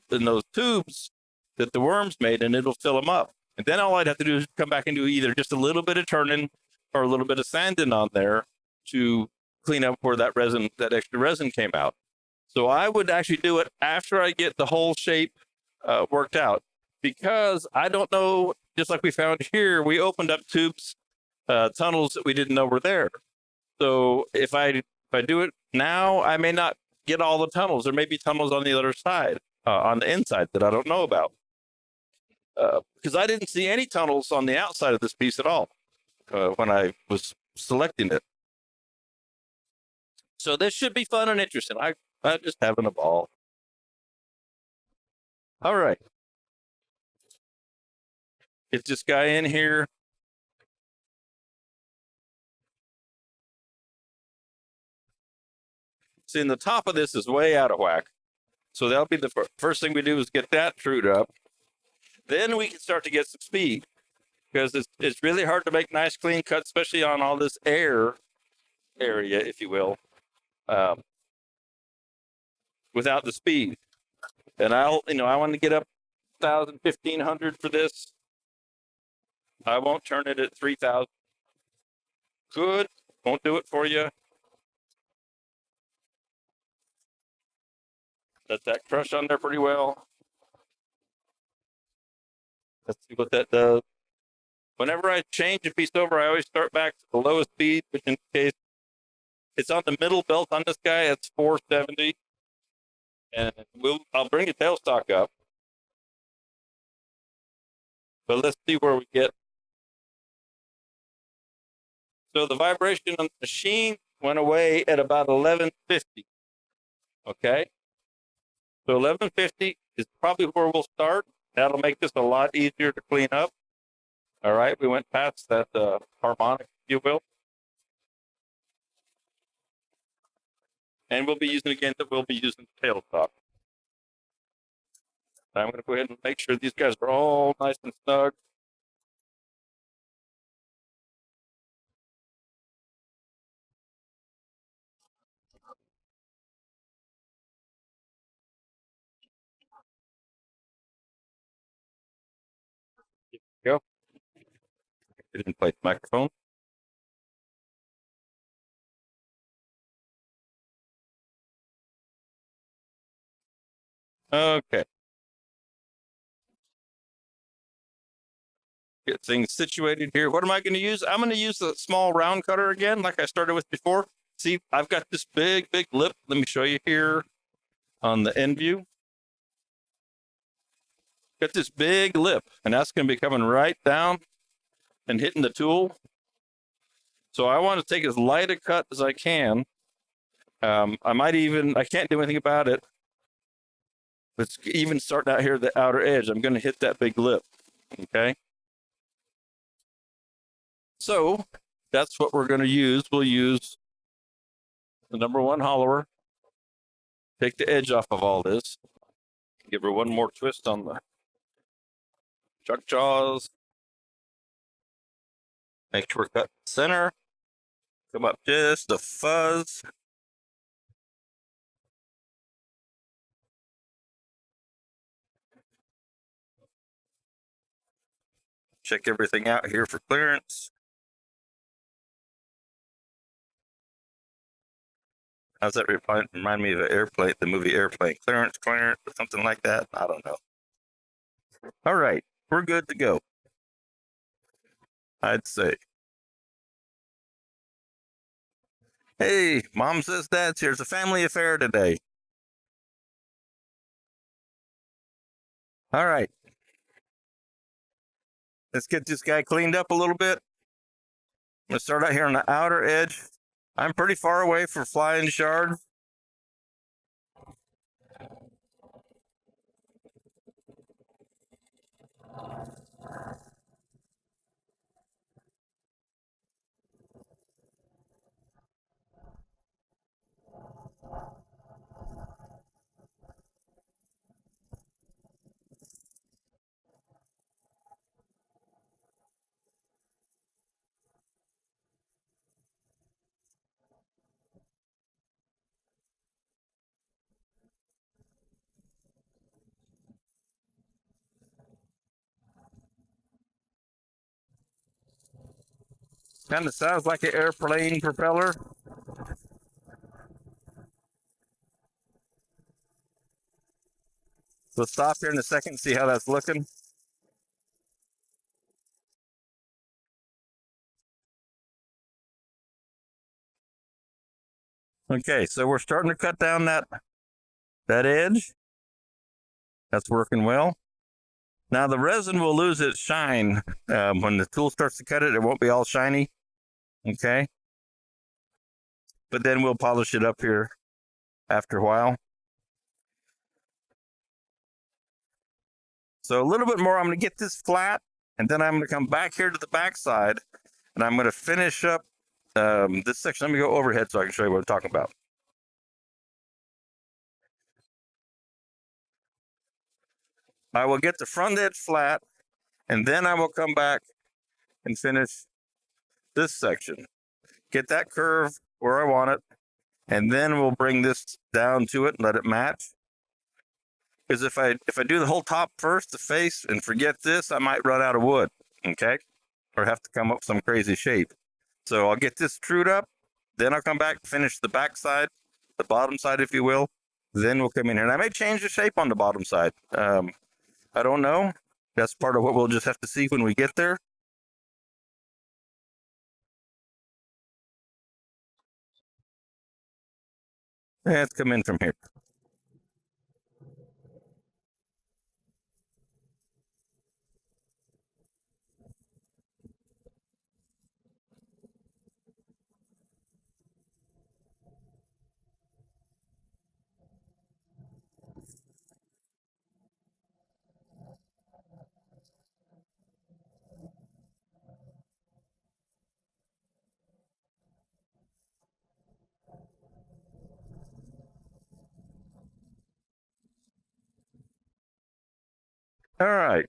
tubes that the worms made and it'll fill them up. And then all I'd have to do is come back and do either just a little bit of turning or a little bit of sanding on there to clean up where that extra resin came out. So I would actually do it after I get the whole shape worked out, because I don't know, just like we found here, we opened up tubes, tunnels that we didn't know were there. So if I do it now, I may not get all the tunnels. There may be tunnels on the other side, on the inside that I don't know about. Because I didn't see any tunnels on the outside of this piece at all when I was selecting it. So this should be fun and interesting. I'm just having a ball. All right. Get this guy in here. See, and the top of this is way out of whack. So that'll be the first thing we do is get that trued up. Then we can start to get some speed, because it's really hard to make nice clean cuts, especially on all this air area, if you will, without the speed. And I want to get up 1,000, 1,500 for this. I won't turn it at 3,000. Good, won't do it for you. Let that crush on there pretty well. Let's see what that does. Whenever I change a piece over, I always start back to the lowest speed, which in this case, it's on the middle belt on this guy. It's 470. And I'll bring the tailstock up. But let's see where we get. So the vibration on the machine went away at about 1150. Okay. So 1150 is probably where we'll start. That'll make this a lot easier to clean up. All right, we went past that harmonic, if you will. And we'll be using again that we'll be using the tailstock. I'm going to go ahead and make sure these guys are all nice and snug. Go. Get in place microphone. Okay. Get things situated here. What am I going to use? I'm going to use the small round cutter again, like I started with before. See, I've got this big lip. Let me show you here on the end view. Got this big lip, and that's going to be coming right down and hitting the tool. So I want to take as light a cut as I can. I can't do anything about it. But even starting out here at the outer edge, I'm going to hit that big lip. Okay. So that's what we're going to use. We'll use the #1 hollower. Take the edge off of all this. Give her one more twist on the chuck jaws. Make sure we're cut center. Come up just a fuzz. Check everything out here for clearance. How's that remind me of an airplane, the movie Airplane? Clearance, or something like that? I don't know. All right, we're good to go, I'd say. Hey, Mom says Dad's here. It's a family affair today. All right. Let's get this guy cleaned up a little bit. I'm going to start out here on the outer edge. I'm pretty far away for flying shards. Kind of sounds like an airplane propeller. So stop here in a second and see how that's looking. Okay, so we're starting to cut down that edge. That's working well. Now the resin will lose its shine when the tool starts to cut it. It won't be all shiny. Okay, but then we'll polish it up here after a while. So a little bit more. I'm going to get this flat, and then I'm going to come back here to the back side, and I'm going to finish up this section. Let me go overhead so I can show you what I'm talking about. I will get the front edge flat, and then I will come back and finish this section. Get that curve where I want it, and then we'll bring this down to it and let it match. Because if I do the whole top first, the face, and forget this, I might run out of wood, okay? Or have to come up with some crazy shape. So I'll get this trued up, then I'll come back, finish the back side, the bottom side, if you will. Then we'll come in here. And I may change the shape on the bottom side. I don't know. That's part of what we'll just have to see when we get there. Let's come in from here. All right.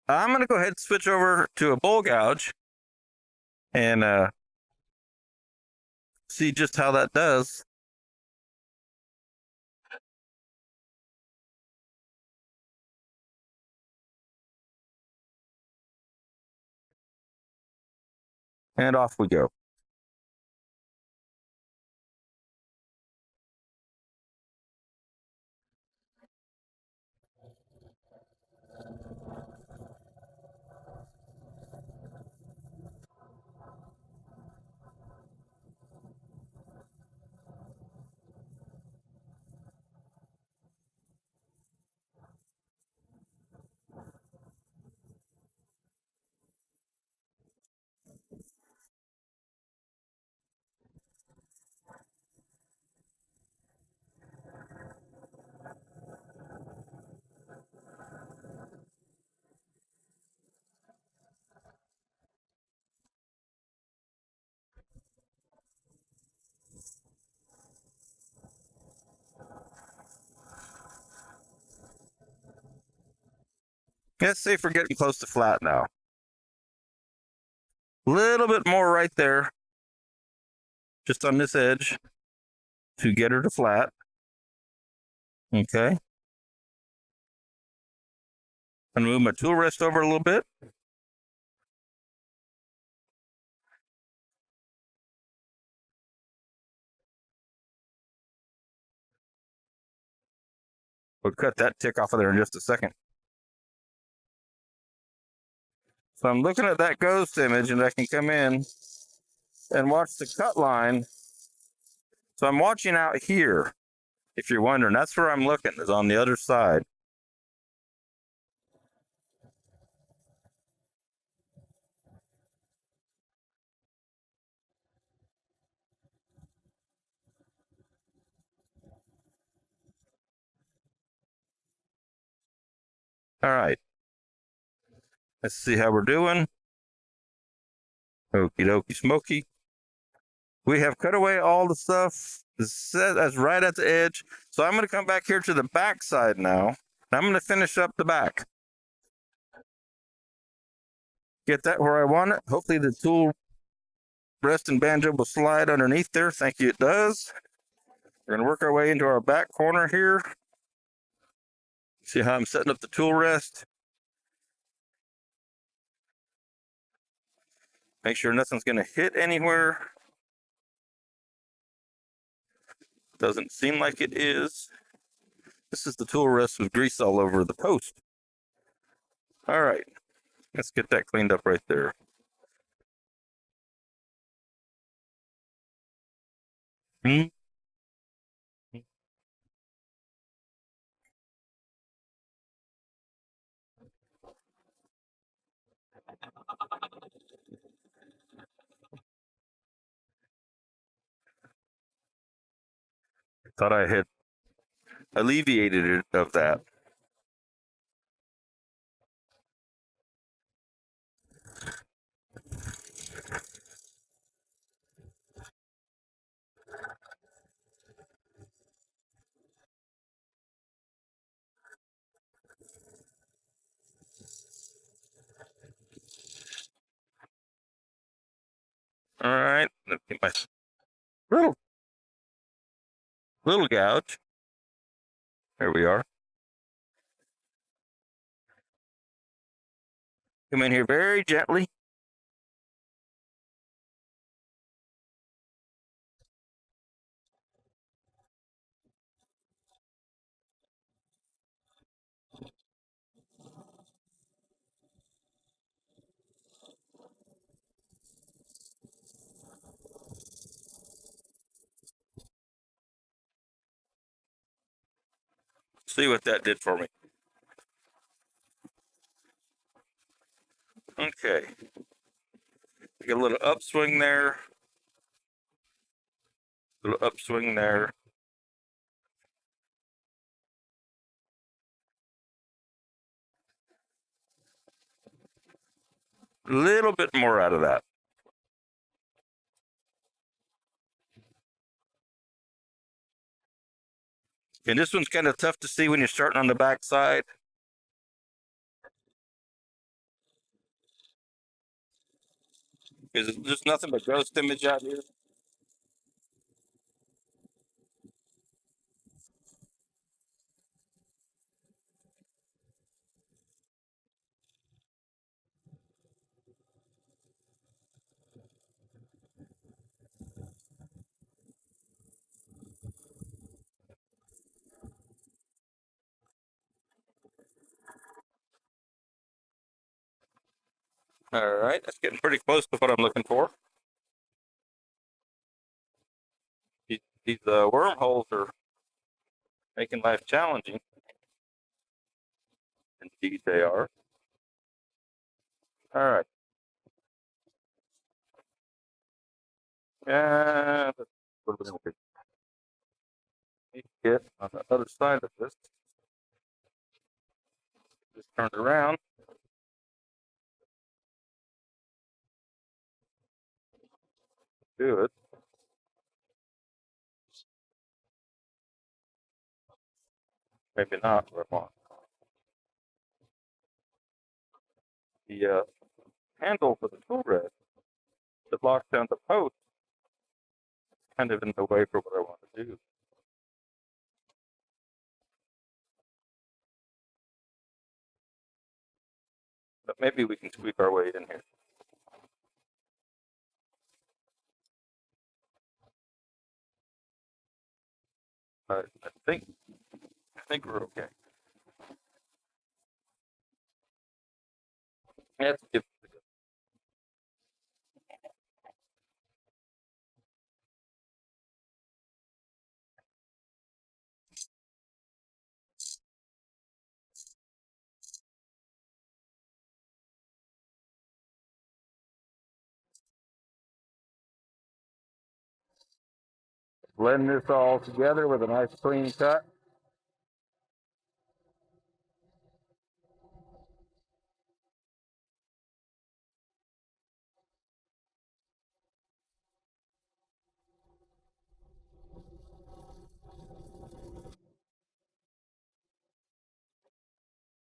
I'm going to go ahead and switch over to a bowl gouge and see just how that does. And off we go. Let's see if we're getting close to flat now. A little bit more right there, just on this edge to get her to flat. Okay. And move my tool rest over a little bit. We'll cut that tick off of there in just a second. So I'm looking at that ghost image, and I can come in and watch the cut line. So I'm watching out here, if you're wondering. That's where I'm looking, is on the other side. All right. Let's see how we're doing. Okie dokie smoky. We have cut away all the stuff that's right at the edge. So I'm going to come back here to the back side now. And I'm going to finish up the back. Get that where I want it. Hopefully the tool rest and banjo will slide underneath there. Thank you, it does. We're going to work our way into our back corner here. See how I'm setting up the tool rest. Make sure nothing's going to hit anywhere. Doesn't seem like it is. This is the tool rest with grease all over the post. All right, let's get that cleaned up right there. Hmm? Thought I had alleviated it of that. All right, let me get my little little gouge. There we are. Come in here very gently. See what that did for me. Okay. Get a little upswing there. Little upswing there. A little bit more out of that. And this one's kind of tough to see when you're starting on the back side. Because there's nothing but ghost image out here. All right, that's getting pretty close to what I'm looking for. These wormholes are making life challenging. Indeed, they are. All right. And what are we need to get on the other side of this. Just turn it around. Do it. Maybe not. What I want. The handle for the tool rest that locks down the post kind of in the way for what I want to do. But maybe we can squeak our way in here. I think we're okay. Let's give it a go. Blend this all together with a nice clean cut.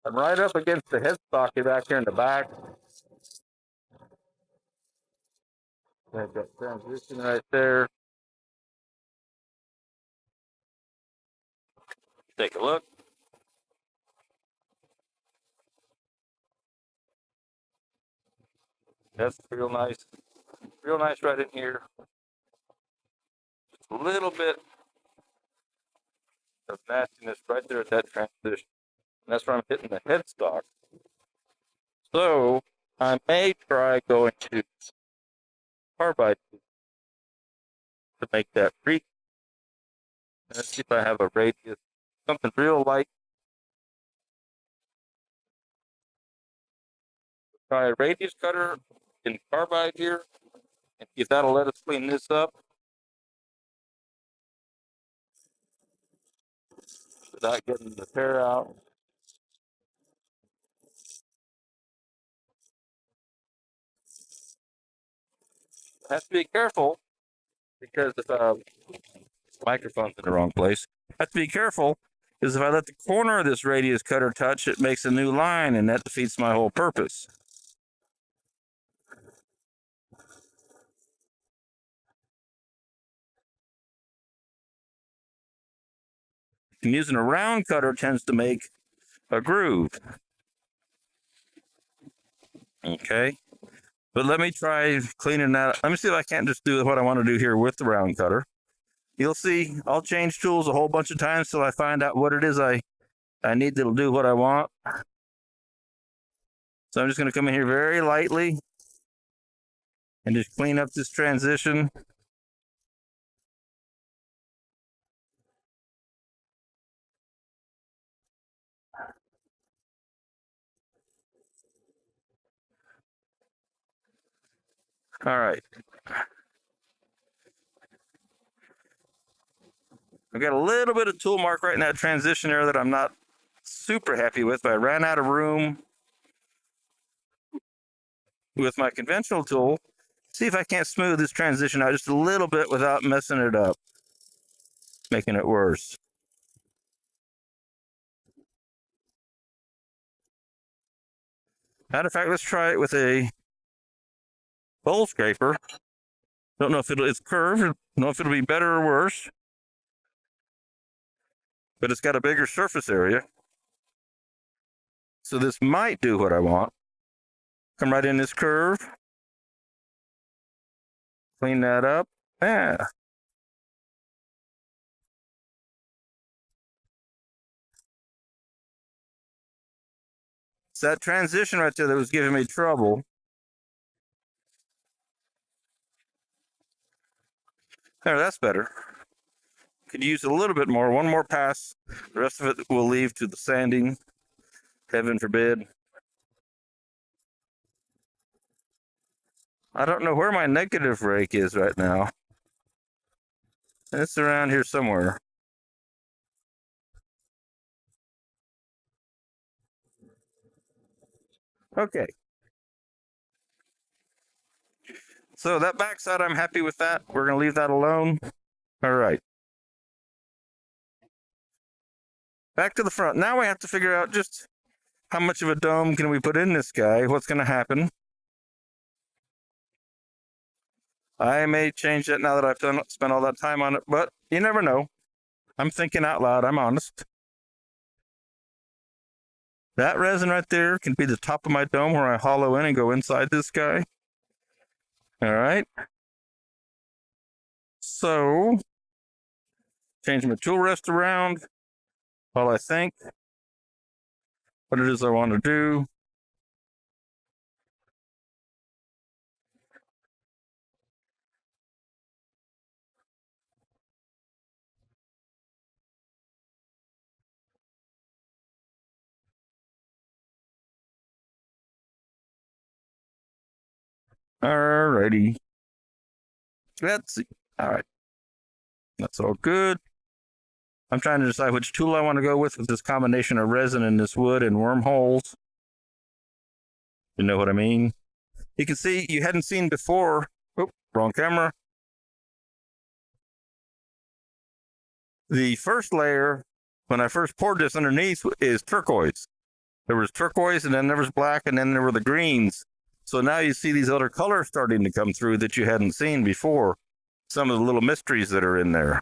I'm right up against the headstock back here in the back. Got that transition right there. Take a look. That's real nice right in here. Just a little bit of nastiness right there at that transition. And that's where I'm hitting the headstock. So I may try going to carbide to make that creak Let's see if I have a radius, something real light. Try a radius cutter in carbide here, and see if that'll let us clean this up without getting the tear out. I have to be careful because if microphone's in the wrong place, I have to be careful because if I let the corner of this radius cutter touch, it makes a new line, and that defeats my whole purpose. And using a round cutter tends to make a groove. Okay. But let me try cleaning that. Let me see if I can't just do what I want to do here with the round cutter. You'll see I'll change tools a whole bunch of times till I find out what it is I need to do what I want. So I'm just going to come in here very lightly and just clean up this transition. All right. I've got a little bit of tool mark right in that transition there that I'm not super happy with, but I ran out of room with my conventional tool. See if I can't smooth this transition out just a little bit without messing it up, making it worse. Matter of fact, let's try it with a bowl scraper. Don't know if it's curved. Don't know if it'll be better or worse. But it's got a bigger surface area. So this might do what I want. Come right in this curve. Clean that up. Yeah. It's that transition right there that was giving me trouble. There, that's better. Could use a little bit more, one more pass. The rest of it we'll leave to the sanding. Heaven forbid. I don't know where my negative rake is right now. It's around here somewhere. Okay. So that backside, I'm happy with that. We're going to leave that alone. All right. Back to the front. Now we have to figure out just how much of a dome can we put in this guy? What's going to happen? I may change that now that I've spent all that time on it, but you never know. I'm thinking out loud. I'm honest. That resin right there can be the top of my dome where I hollow in and go inside this guy. All right. So, change my tool rest around while I think what it is I want to do. All righty. Let's see. All right. That's all good. I'm trying to decide which tool I want to go with this combination of resin and this wood and wormholes. You know what I mean? You can see you hadn't seen before. Oh, wrong camera. The first layer, when I first poured this underneath, is turquoise. There was turquoise, and then there was black, and then there were the greens. So now you see these other colors starting to come through that you hadn't seen before. Some of the little mysteries that are in there.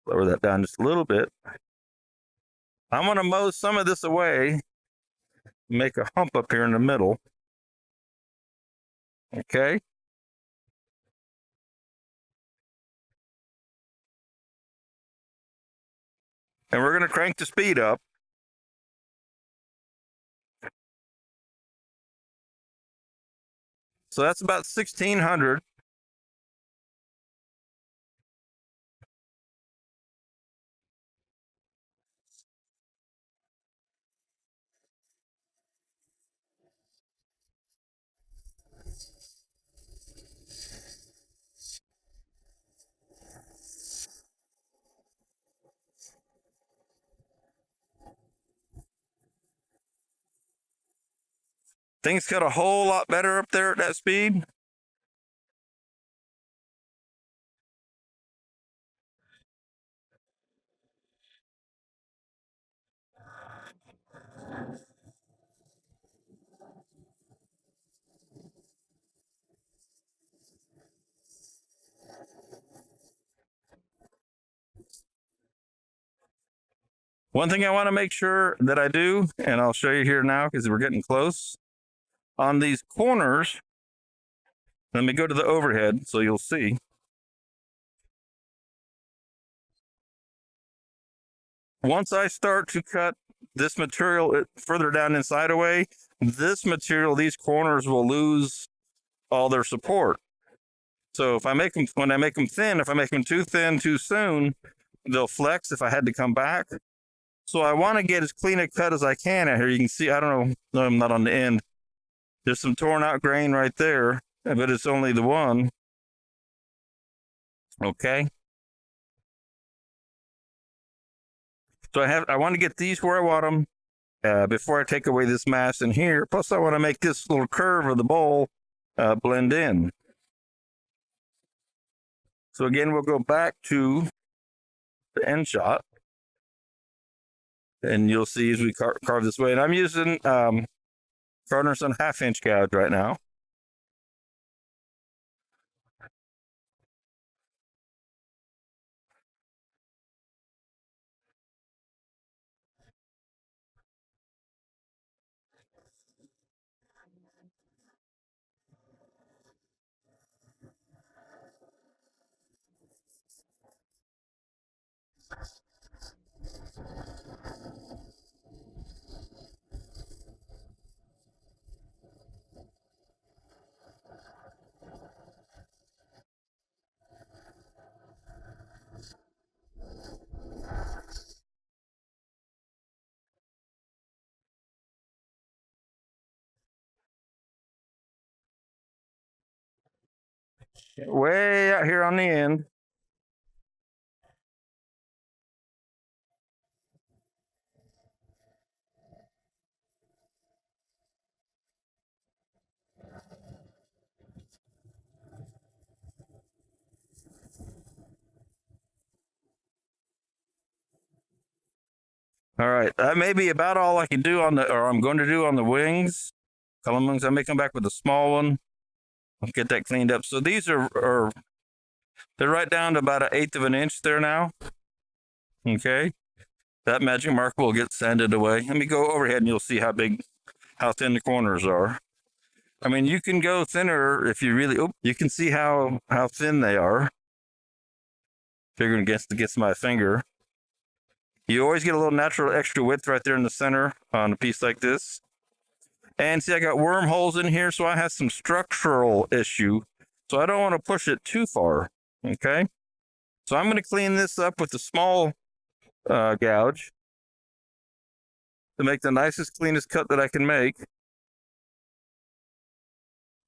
Lower that down just a little bit. I'm going to mow some of this away, make a hump up here in the middle. Okay. And we're going to crank the speed up. So that's about 1,600. Things cut a whole lot better up there at that speed. One thing I want to make sure that I do, and I'll show you here now because we're getting close, on these corners, let me go to the overhead so you'll see. Once I start to cut this material further down inside away, this material, these corners will lose all their support. So if I make them, when I make them thin, if I make them too thin too soon, they'll flex if I had to come back. So I want to get as clean a cut as I can out here. You can see, I don't know, no, I'm not on the end. There's some torn out grain right there, but it's only the one. Okay. So I want to get these where I want them before I take away this mass in here. Plus I want to make this little curve of the bowl blend in. So again, we'll go back to the end shot. And you'll see as we carve this way. And I'm using Carter and Son 1/2-inch gouge right now. Way out here on the end. All right, that may be about all I can do on the, or I'm going to do on the wings. Column wings, I may come back with a small one. I'll get that cleaned up. So these are they're right down to about 1/8 of an inch there now. Okay, that magic mark will get sanded away. Let me go overhead and you'll see how thin the corners are. I mean, you can go thinner if you really, you can see how thin they are. Figuring against my finger. You always get a little natural extra width right there in the center on a piece like this. And see, I got wormholes in here, so I have some structural issue. So I don't want to push it too far, okay? So I'm going to clean this up with a small gouge to make the nicest, cleanest cut that I can make.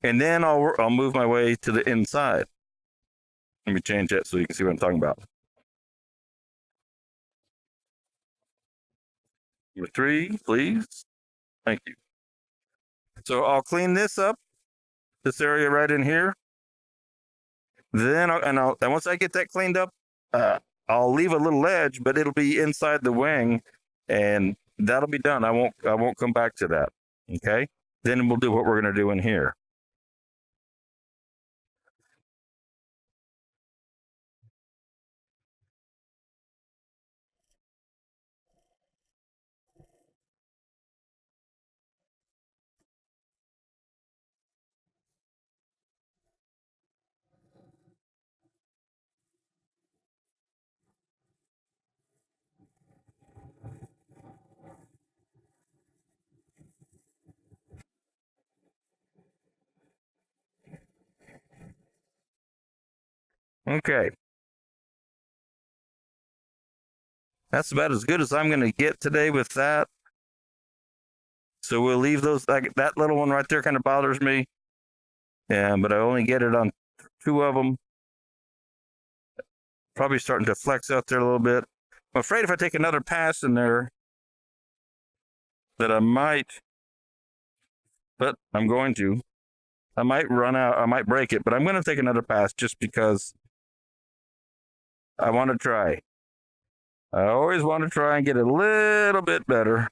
And then I'll move my way to the inside. Let me change that so you can see what I'm talking about. Number 3, please. Thank you. So I'll clean this up, this area right in here. Then once I get that cleaned up, I'll leave a little edge, but it'll be inside the wing, and that'll be done. I won't come back to that. Okay. Then we'll do what we're going to do in here. Okay. That's about as good as I'm going to get today with that. So we'll leave those, like that little one right there kind of bothers me. Yeah, but I only get it on 2 of them. Probably starting to flex out there a little bit. I'm afraid if I take another pass in there that I might, but I'm going to. I might run out, I might break it, but I'm going to take another pass just because I want to try. I always want to try and get a little bit better.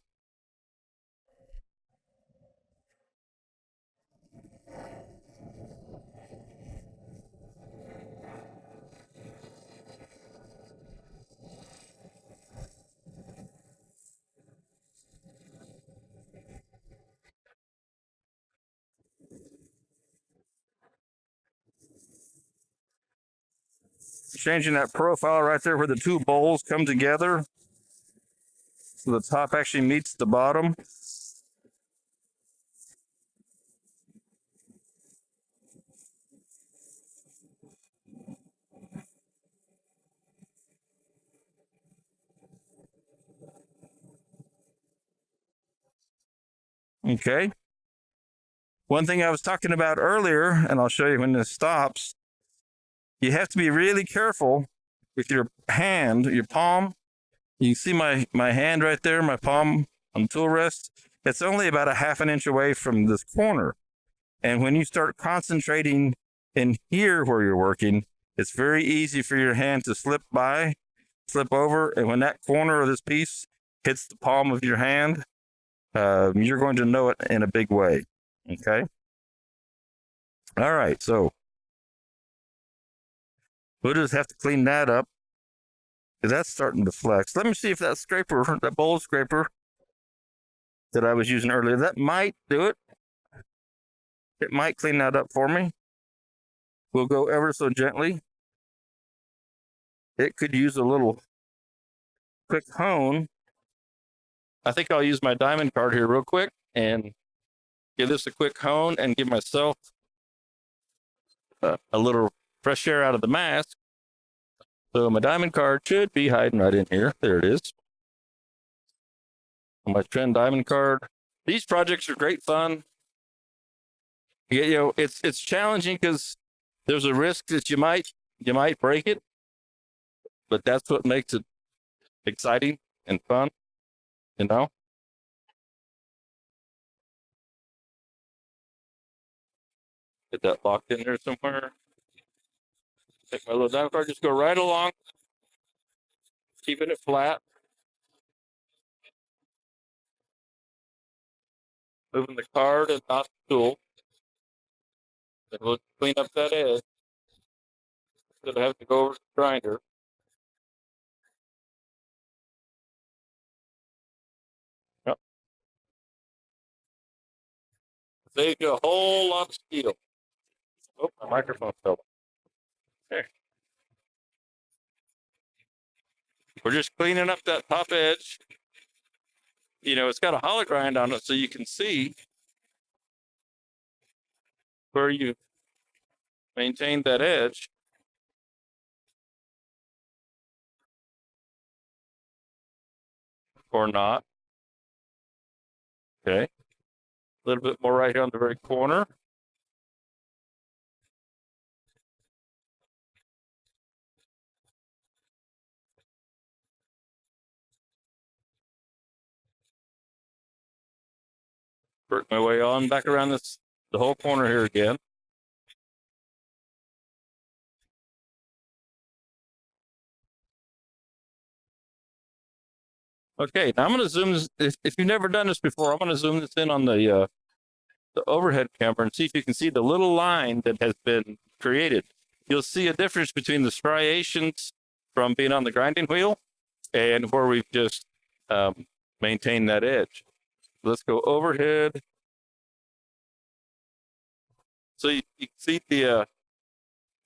Changing that profile right there where the 2 bowls come together. So the top actually meets the bottom. Okay. One thing I was talking about earlier, and I'll show you when this stops, you have to be really careful with your hand, your palm. You can see my hand right there, my palm on the tool rest. It's only about a 1/2 inch away from this corner. And when you start concentrating in here where you're working, it's very easy for your hand to slip over. And when that corner of this piece hits the palm of your hand, you're going to know it in a big way. Okay. All right. So we'll just have to clean that up. That's starting to flex. Let me see if that scraper, that bowl scraper that I was using earlier, that might do it. It might clean that up for me. We'll go ever so gently. It could use a little quick hone. I think I'll use my diamond card here real quick and give this a quick hone and give myself a little fresh air out of the mask. So my diamond card should be hiding right in here. There it is. My trend diamond card. These projects are great fun. You know, it's challenging because there's a risk that you might break it, but that's what makes it exciting and fun, you know. Get that locked in there somewhere. Take my little diamond card, just go right along, keeping it flat. Moving the card and not the tool. Then we'll clean up that edge. Instead of having to go over to the grinder. Yep. Saves you a whole lot of steel. Oh, my microphone fell. There. We're just cleaning up that top edge. You know, it's got a hollow grind on it so you can see where you maintain that edge. Or not. Okay. A little bit more right here on the very corner. Work my way on back around the whole corner here again. Okay, now I'm going to zoom this. If you've never done this before, I'm going to zoom this in on the overhead camera and see if you can see the little line that has been created. You'll see a difference between the striations from being on the grinding wheel and where we've just maintained that edge. Let's go overhead. So you can see the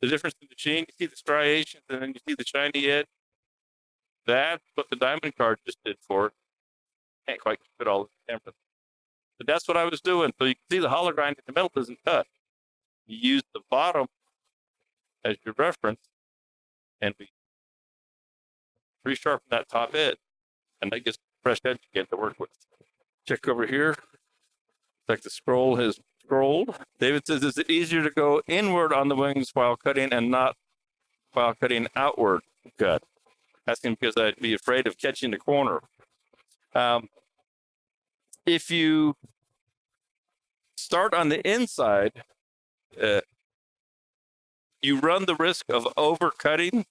difference in the sheen. You see the striations, and then you see the shiny edge. That's what the diamond card just did for it. Can't quite fit all the camera. But that's what I was doing. So you can see the hollow grind in the middle doesn't cut. You use the bottom as your reference. and we resharpen that top edge, and that gets fresh edge again to work with. Check over here. Like the scroll has scrolled. David says, is it easier to go inward on the wings while cutting and not while cutting outward? Good. Asking because I'd be afraid of catching the corner. If you start on the inside, you run the risk of overcutting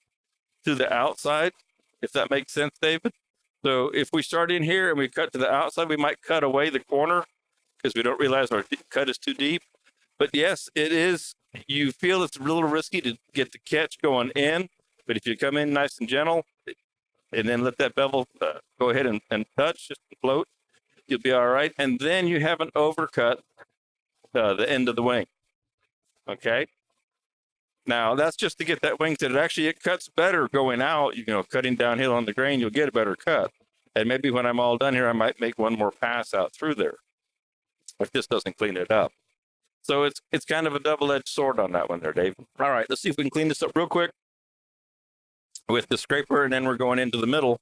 to the outside, if that makes sense, David. So if we start in here and we cut to the outside, we might cut away the corner because we don't realize our cut is too deep. But yes, it is. You feel it's a little risky to get the catch going in, but if you come in nice and gentle and then let that bevel go ahead and touch, just float, you'll be all right. And then you haven't overcut the end of the wing. Okay. Now that's just to get that wing to it. Actually, it cuts better going out. You know, cutting downhill on the grain, you'll get a better cut. And maybe when I'm all done here, I might make one more pass out through there if this doesn't clean it up. So it's kind of a double-edged sword on that one there, Dave. All right, let's see if we can clean this up real quick with the scraper, and then we're going into the middle.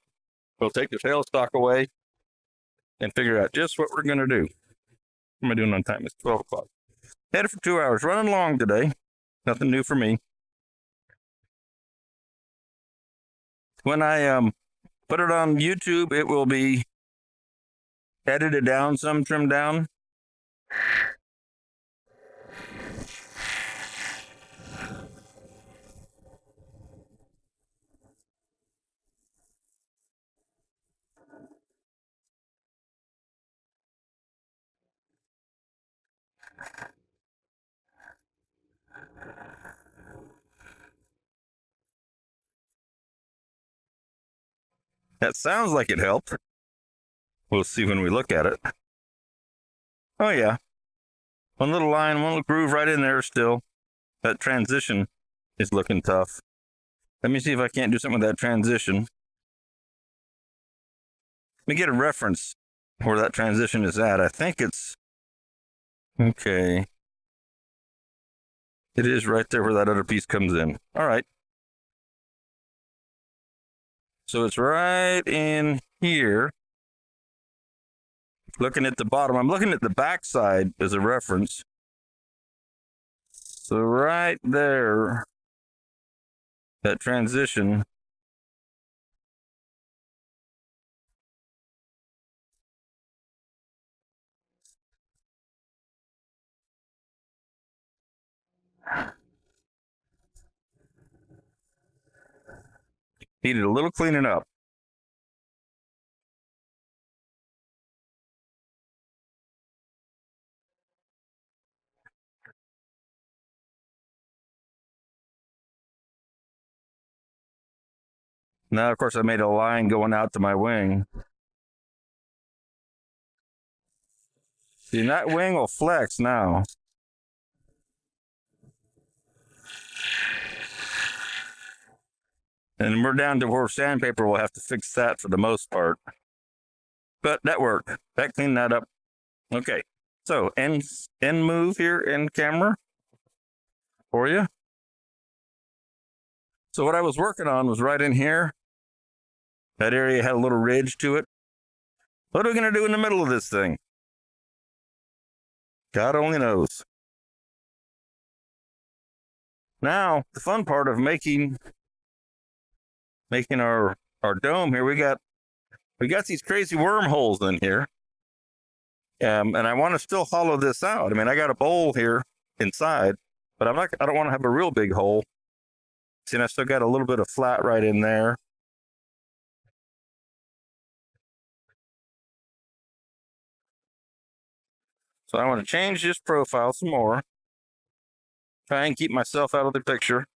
We'll take the tailstock away and figure out just what we're going to do. What am I doing on time? It's 12 o'clock. Headed for 2 hours. Running long today. Nothing new for me. When I put it on YouTube, it will be edited down, some trimmed down. That sounds like it helped. We'll see when we look at it. Oh yeah. One little line, one little groove right in there still. That transition is looking tough. Let me see if I can't do something with that transition. Let me get a reference where that transition is at. I think it's... Okay. It is right there where that other piece comes in. All right. So it's right in here. Looking at the bottom. I'm looking at the back side as a reference. So right there, that transition. Needed a little cleaning up. Now, of course, I made a line going out to my wing. See, that wing will flex now. And we're down to where sandpaper will have to fix that for the most part. But that worked. That cleaned that up. Okay. So, end move here in camera for you. So what I was working on was right in here. That area had a little ridge to it. What are we going to do in the middle of this thing? God only knows. Now, the fun part of making our dome here, we got these crazy wormholes in here. And I want to still hollow this out. I mean, I got a bowl here inside, but I don't want to have a real big hole. See, and I still got a little bit of flat right in there. So I want to change this profile some more. Try and keep myself out of the picture.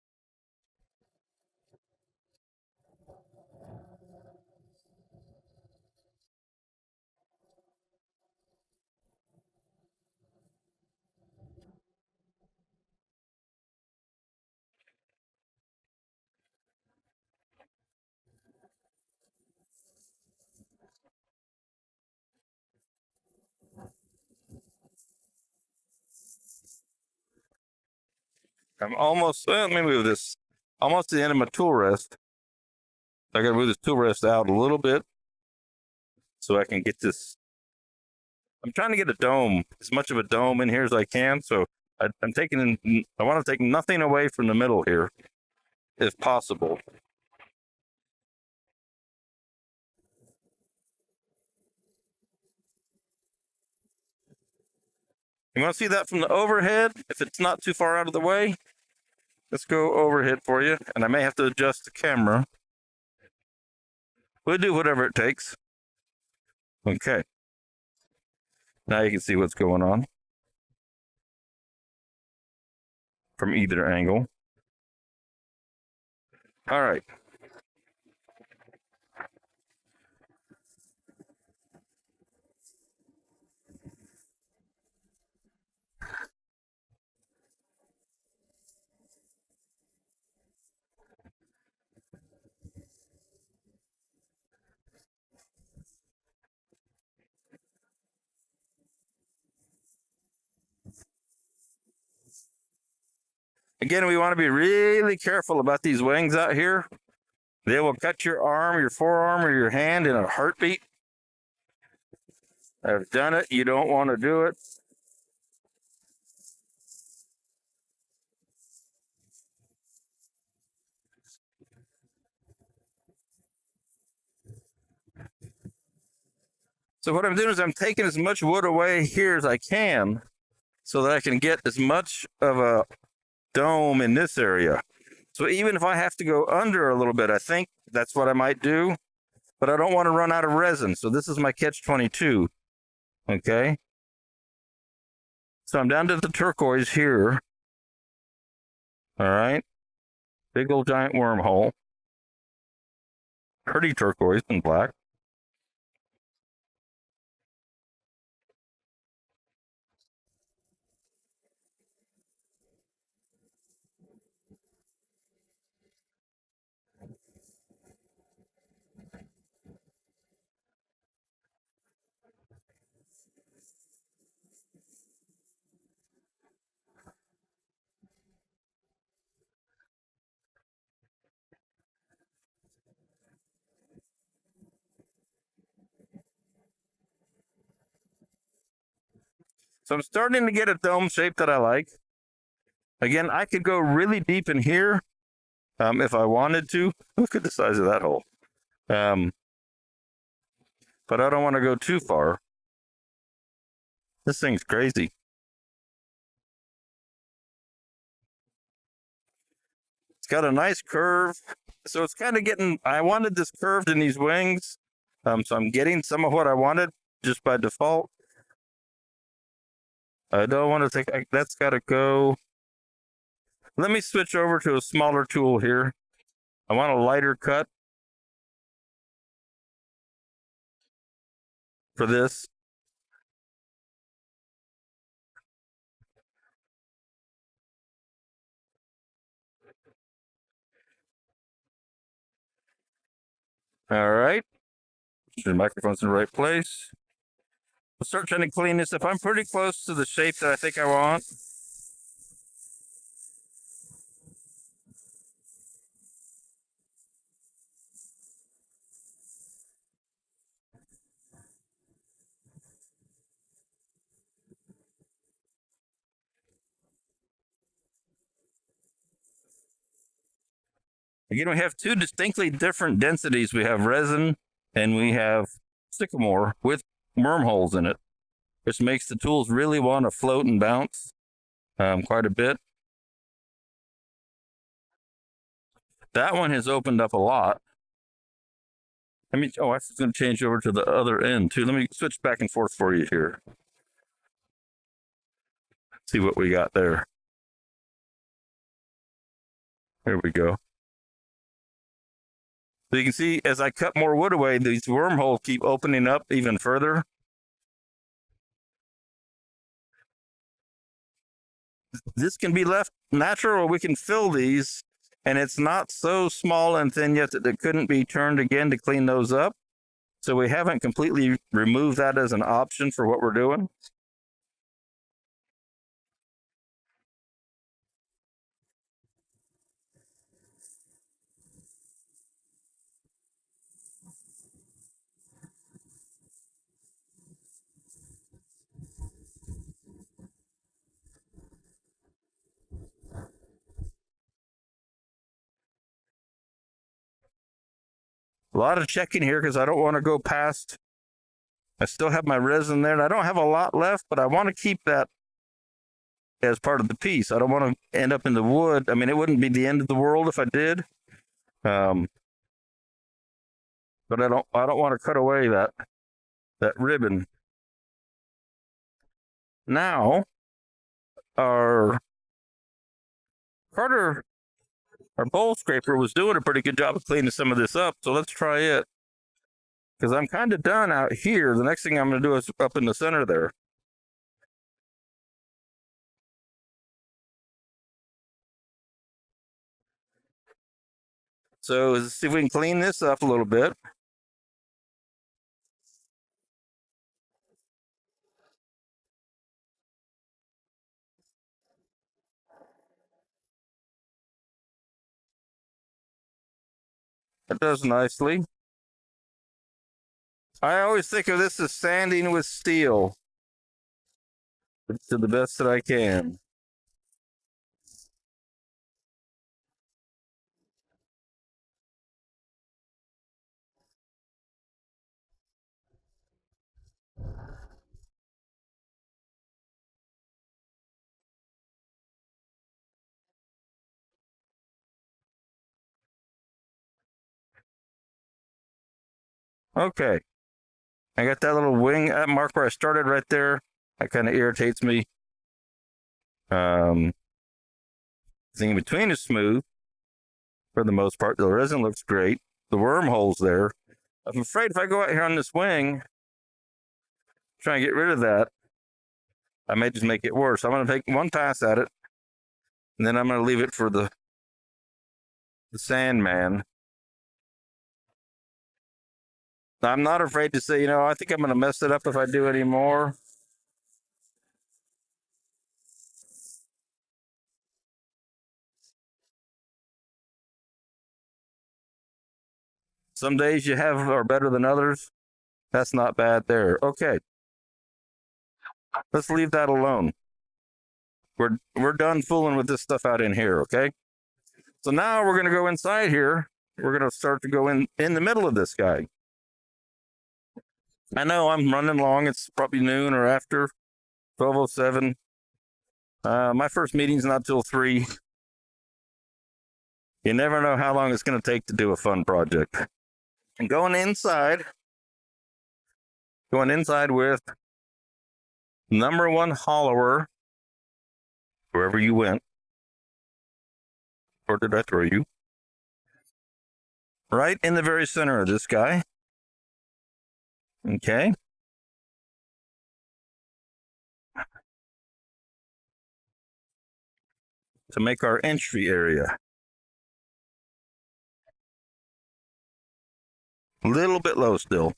I'm almost, well, let me move this almost to the end of my tool rest. I got to move this tool rest out a little bit so I can get this. I'm trying to get a dome, as much of a dome in here as I can. So I want to take nothing away from the middle here, if possible. You want to see that from the overhead? If it's not too far out of the way, let's go overhead for you. And I may have to adjust the camera. We'll do whatever it takes. Okay. Now you can see what's going on from either angle. All right. Again, we want to be really careful about these wings out here. They will cut your arm, your forearm, or your hand in a heartbeat. I've done it. You don't want to do it. So what I'm doing is I'm taking as much wood away here as I can so that I can get as much of a dome in this area. So even if I have to go under a little bit, I think that's what I might do, but I don't want to run out of resin. So this is my catch-22. Okay. So I'm down to the turquoise here. All right. Big old giant wormhole. Pretty turquoise and black. So I'm starting to get a dome shape that I like. Again, I could go really deep in here if I wanted to. Look at the size of that hole. But I don't want to go too far. This thing's crazy. It's got a nice curve. So it's kind of getting, I wanted this curved in these wings. So I'm getting some of what I wanted just by default. I don't want to take, that's got to go. Let me switch over to a smaller tool here. I want a lighter cut for this. All right. The microphone's in the right place. We'll start trying to clean this up. I'm pretty close to the shape that I think I want. Again, we have two distinctly different densities. We have resin and we have sycamore with wormholes in it, which makes the tools really want to float and bounce quite a bit. That one has opened up a lot. I mean, oh, I was going to change over to the other end too. Let me switch back and forth for you here. See what we got there. There we go. So you can see as I cut more wood away, these wormholes keep opening up even further. This can be left natural, or we can fill these, and it's not so small and thin yet that it couldn't be turned again to clean those up. So we haven't completely removed that as an option for what we're doing. A lot of checking here because I don't want to go past. I still have my resin there, and I don't have a lot left, but I want to keep that as part of the piece. I don't want to end up in the wood. I mean, it wouldn't be the end of the world if I did. But I don't want to cut away that ribbon. Now, our Carter, our bowl scraper, was doing a pretty good job of cleaning some of this up, so let's try it. Because I'm kind of done out here. The next thing I'm going to do is up in the center there. So let's see if we can clean this up a little bit. It does nicely. I always think of this as sanding with steel to the best that I can. Okay. I got that little wing, that mark where I started right there. That kind of irritates me. The thing in between is smooth for the most part. The resin looks great. The wormhole's there. I'm afraid if I go out here on this wing, try and get rid of that, I may just make it worse. I'm going to take one pass at it, and then I'm going to leave it for the Sandman. I'm not afraid to say, I think I'm going to mess it up if I do any more. Some days you have are better than others. That's not bad there. Okay. Let's leave that alone. We're done fooling with this stuff out in here, okay? So now we're going to go inside here. We're going to start to go in the middle of this guy. I know I'm running long. It's probably noon or after 12:07. My first meeting's not till 3. You never know how long it's going to take to do a fun project. And going inside with #1 hollower, wherever you went. Or did I throw you? Right in the very center of this guy. Okay. To make our entry area. A little bit low still.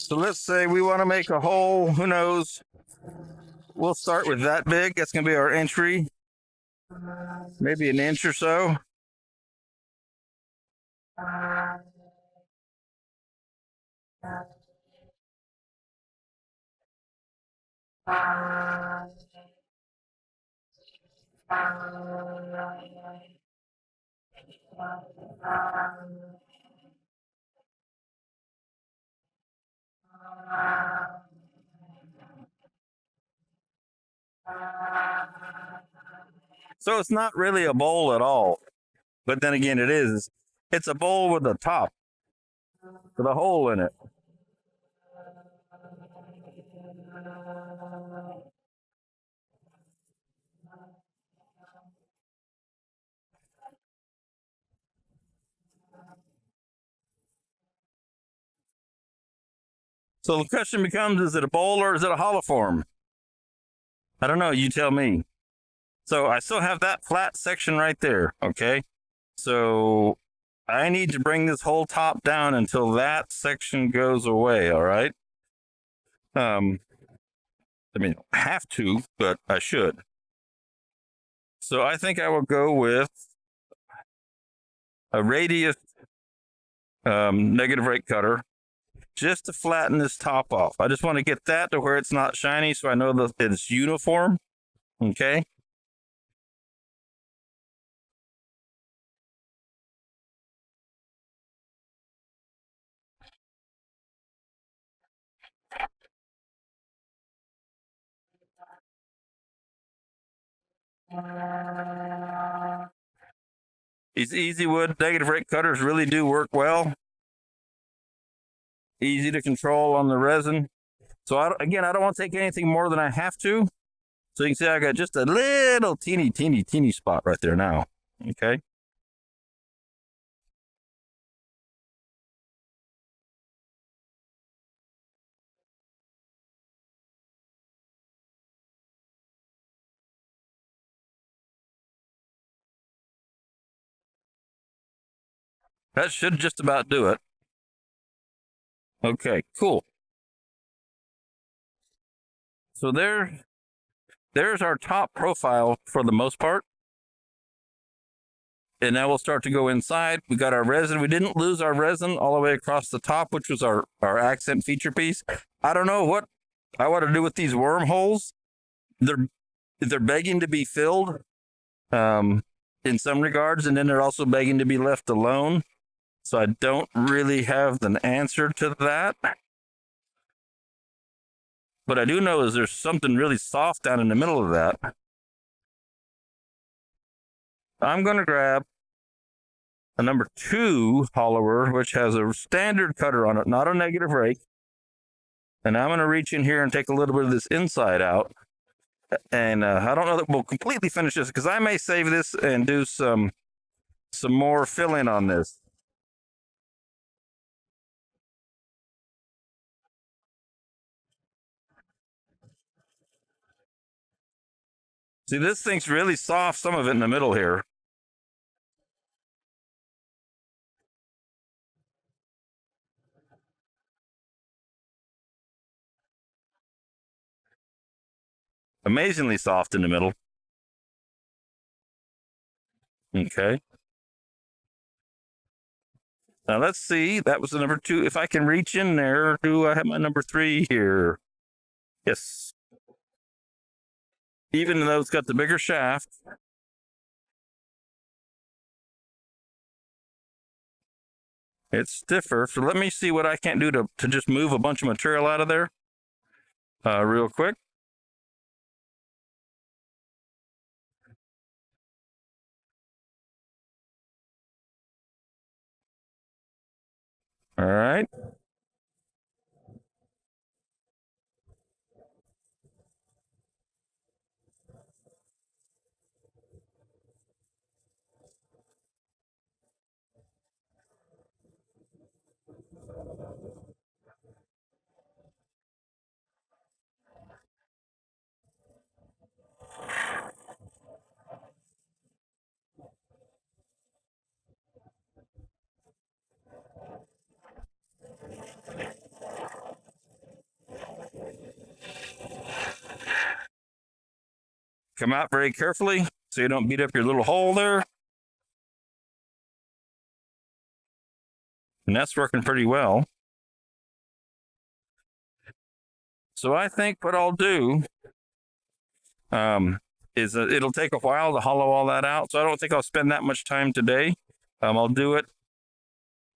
So let's say we want to make a hole, who knows? We'll start with that big. That's going to be our entry. Maybe an inch or so. So it's not really a bowl at all. But then again, it is. It's a bowl with a top, with a hole in it. So the question becomes, is it a bowl or is it a hollow form? I don't know. You tell me. So I still have that flat section right there. Okay. So I need to bring this whole top down until that section goes away. All right. I mean, I have to, but I should. So I think I will go with a radius negative rate cutter. just to flatten this top off. I just want to get that to where it's not shiny so I know that it's uniform. Okay. These easy wood negative rake cutters really do work well. Easy to control on the resin. So again, I don't want to take anything more than I have to. So you can see I got just a little teeny spot right there now. Okay. That should just about do it. Okay, cool. So there's our top profile for the most part. And now we'll start to go inside. We got our resin. We didn't lose our resin all the way across the top, which was our accent feature piece. I don't know what I want to do with these wormholes. They're begging to be filled in some regards, and then they're also begging to be left alone. So I don't really have an answer to that. But I do know is there's something really soft down in the middle of that. I'm going to grab a number 2 hollower, which has a standard cutter on it, not a negative rake. And I'm going to reach in here and take a little bit of this inside out. And I don't know that we'll completely finish this because I may save this and do some more filling on this. See, this thing's really soft, some of it in the middle here. Amazingly soft in the middle. Okay. Now let's see. That was the number 2. If I can reach in there, do I have my number 3 here? Yes. Even though it's got the bigger shaft. It's stiffer. So let me see what I can do to just move a bunch of material out of there real quick. All right. Come out very carefully so you don't beat up your little hole there. And that's working pretty well. So I think what I'll do is it'll take a while to hollow all that out. So I don't think I'll spend that much time today. I'll do it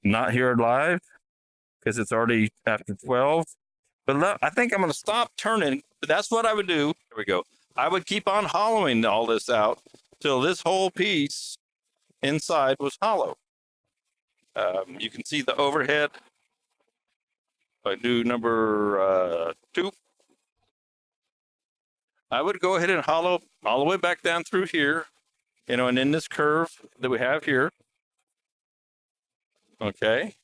not here live because it's already after 12. But I think I'm going to stop turning. That's what I would do. There we go. I would keep on hollowing all this out till this whole piece inside was hollow. You can see the overhead. If I do number 2, I would go ahead and hollow all the way back down through here, and in this curve that we have here. Okay.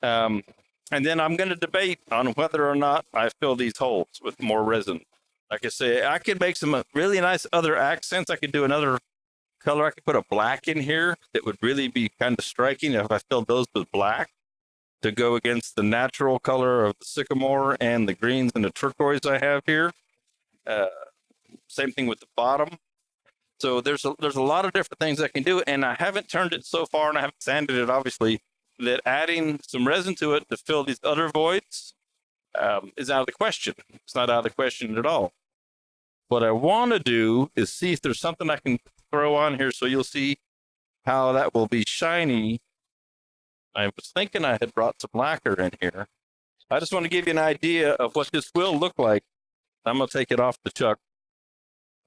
And then I'm going to debate on whether or not I fill these holes with more resin. Like I say, I could make some really nice other accents. I could do another color. I could put a black in here that would really be kind of striking if I filled those with black to go against the natural color of the sycamore and the greens and the turquoise I have here. Same thing with the bottom. So there's a lot of different things I can do, and I haven't turned it so far, and I haven't sanded it obviously that adding some resin to it to fill these other voids is out of the question. It's not out of the question at all. What I want to do is see if there's something I can throw on here so you'll see how that will be shiny. I was thinking I had brought some lacquer in here. I just want to give you an idea of what this will look like. I'm going to take it off the chuck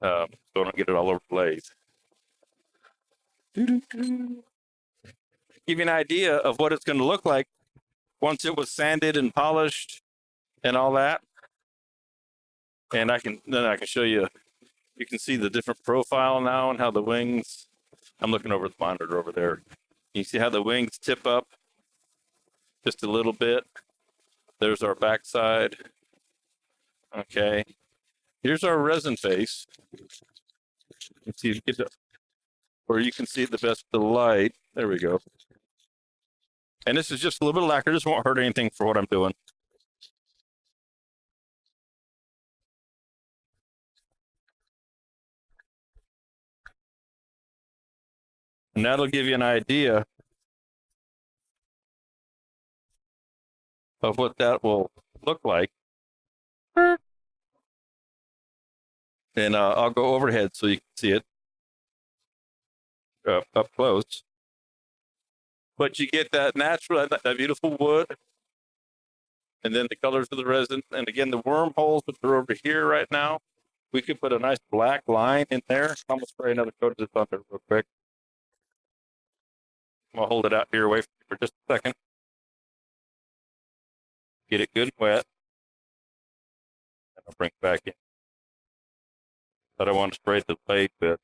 so I don't get it all over the lathe. Give you an idea of what it's going to look like once it was sanded and polished and all that. And then I can show you, you can see the different profile now and how the wings, I'm looking over the monitor over there. You see how the wings tip up just a little bit. There's our backside. Okay. Here's our resin face. Let's see if you get it, where you can see it the best with the light. There we go. And this is just a little bit of lacquer. This won't hurt anything for what I'm doing. And that'll give you an idea of what that will look like. And I'll go overhead so you can see it up close. But you get that natural, that beautiful wood, and then the colors of the resin. And again, the wormholes that are over here right now, we could put a nice black line in there. I'm gonna spray another coat of this on there real quick. I'll hold it out here away from you for just a second. Get it good and wet. And I'll bring it back in. But I want to spray the blade bit.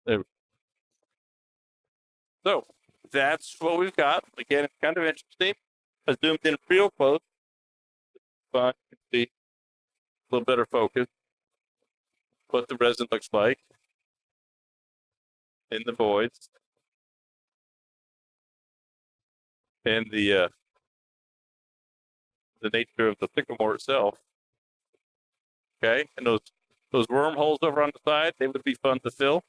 There. So that's what we've got. Again, it's kind of interesting. I zoomed in real close. Fun. You can see a little better focus what the resin looks like in the voids. And the nature of the Sycamore itself. Okay, and those wormholes over on the side, they would be fun to fill.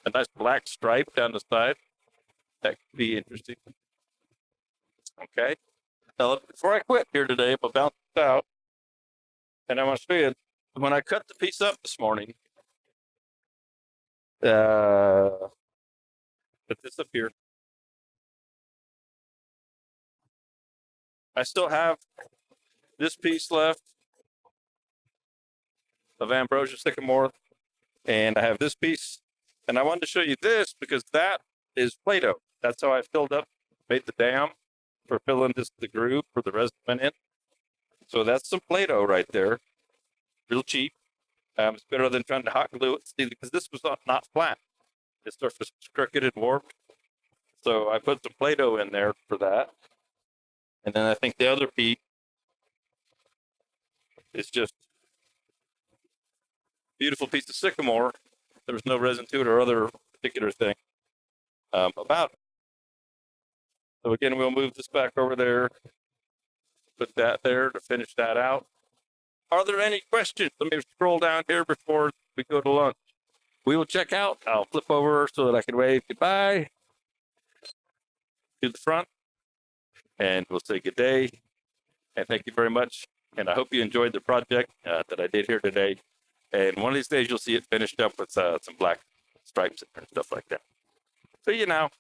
A nice black stripe down the side. That could be interesting. Okay. Now, before I quit here today, I'm going to bounce this out. And I want to show you, when I cut the piece up this morning, put this up here. I still have this piece left of Ambrosia Sycamore, and I have this piece. And I wanted to show you this because that is Play-Doh. That's how I filled up, made the dam for filling this the groove for the resin went in. So that's some Play-Doh right there, real cheap. It's better than trying to hot glue it, see, because this was not flat. This surface was crooked and warped. So I put some Play-Doh in there for that. And then I think the other piece is just a beautiful piece of Sycamore. There was no resin to it or other particular thing about it. So again, we'll move this back over there, put that there to finish that out. Are there any questions? Let me scroll down here before we go to lunch. We will check out. I'll flip over so that I can wave goodbye to the front. And we'll say good day. And thank you very much. And I hope you enjoyed the project that I did here today. And one of these days, you'll see it finished up with some black stripes and stuff like that. See you now.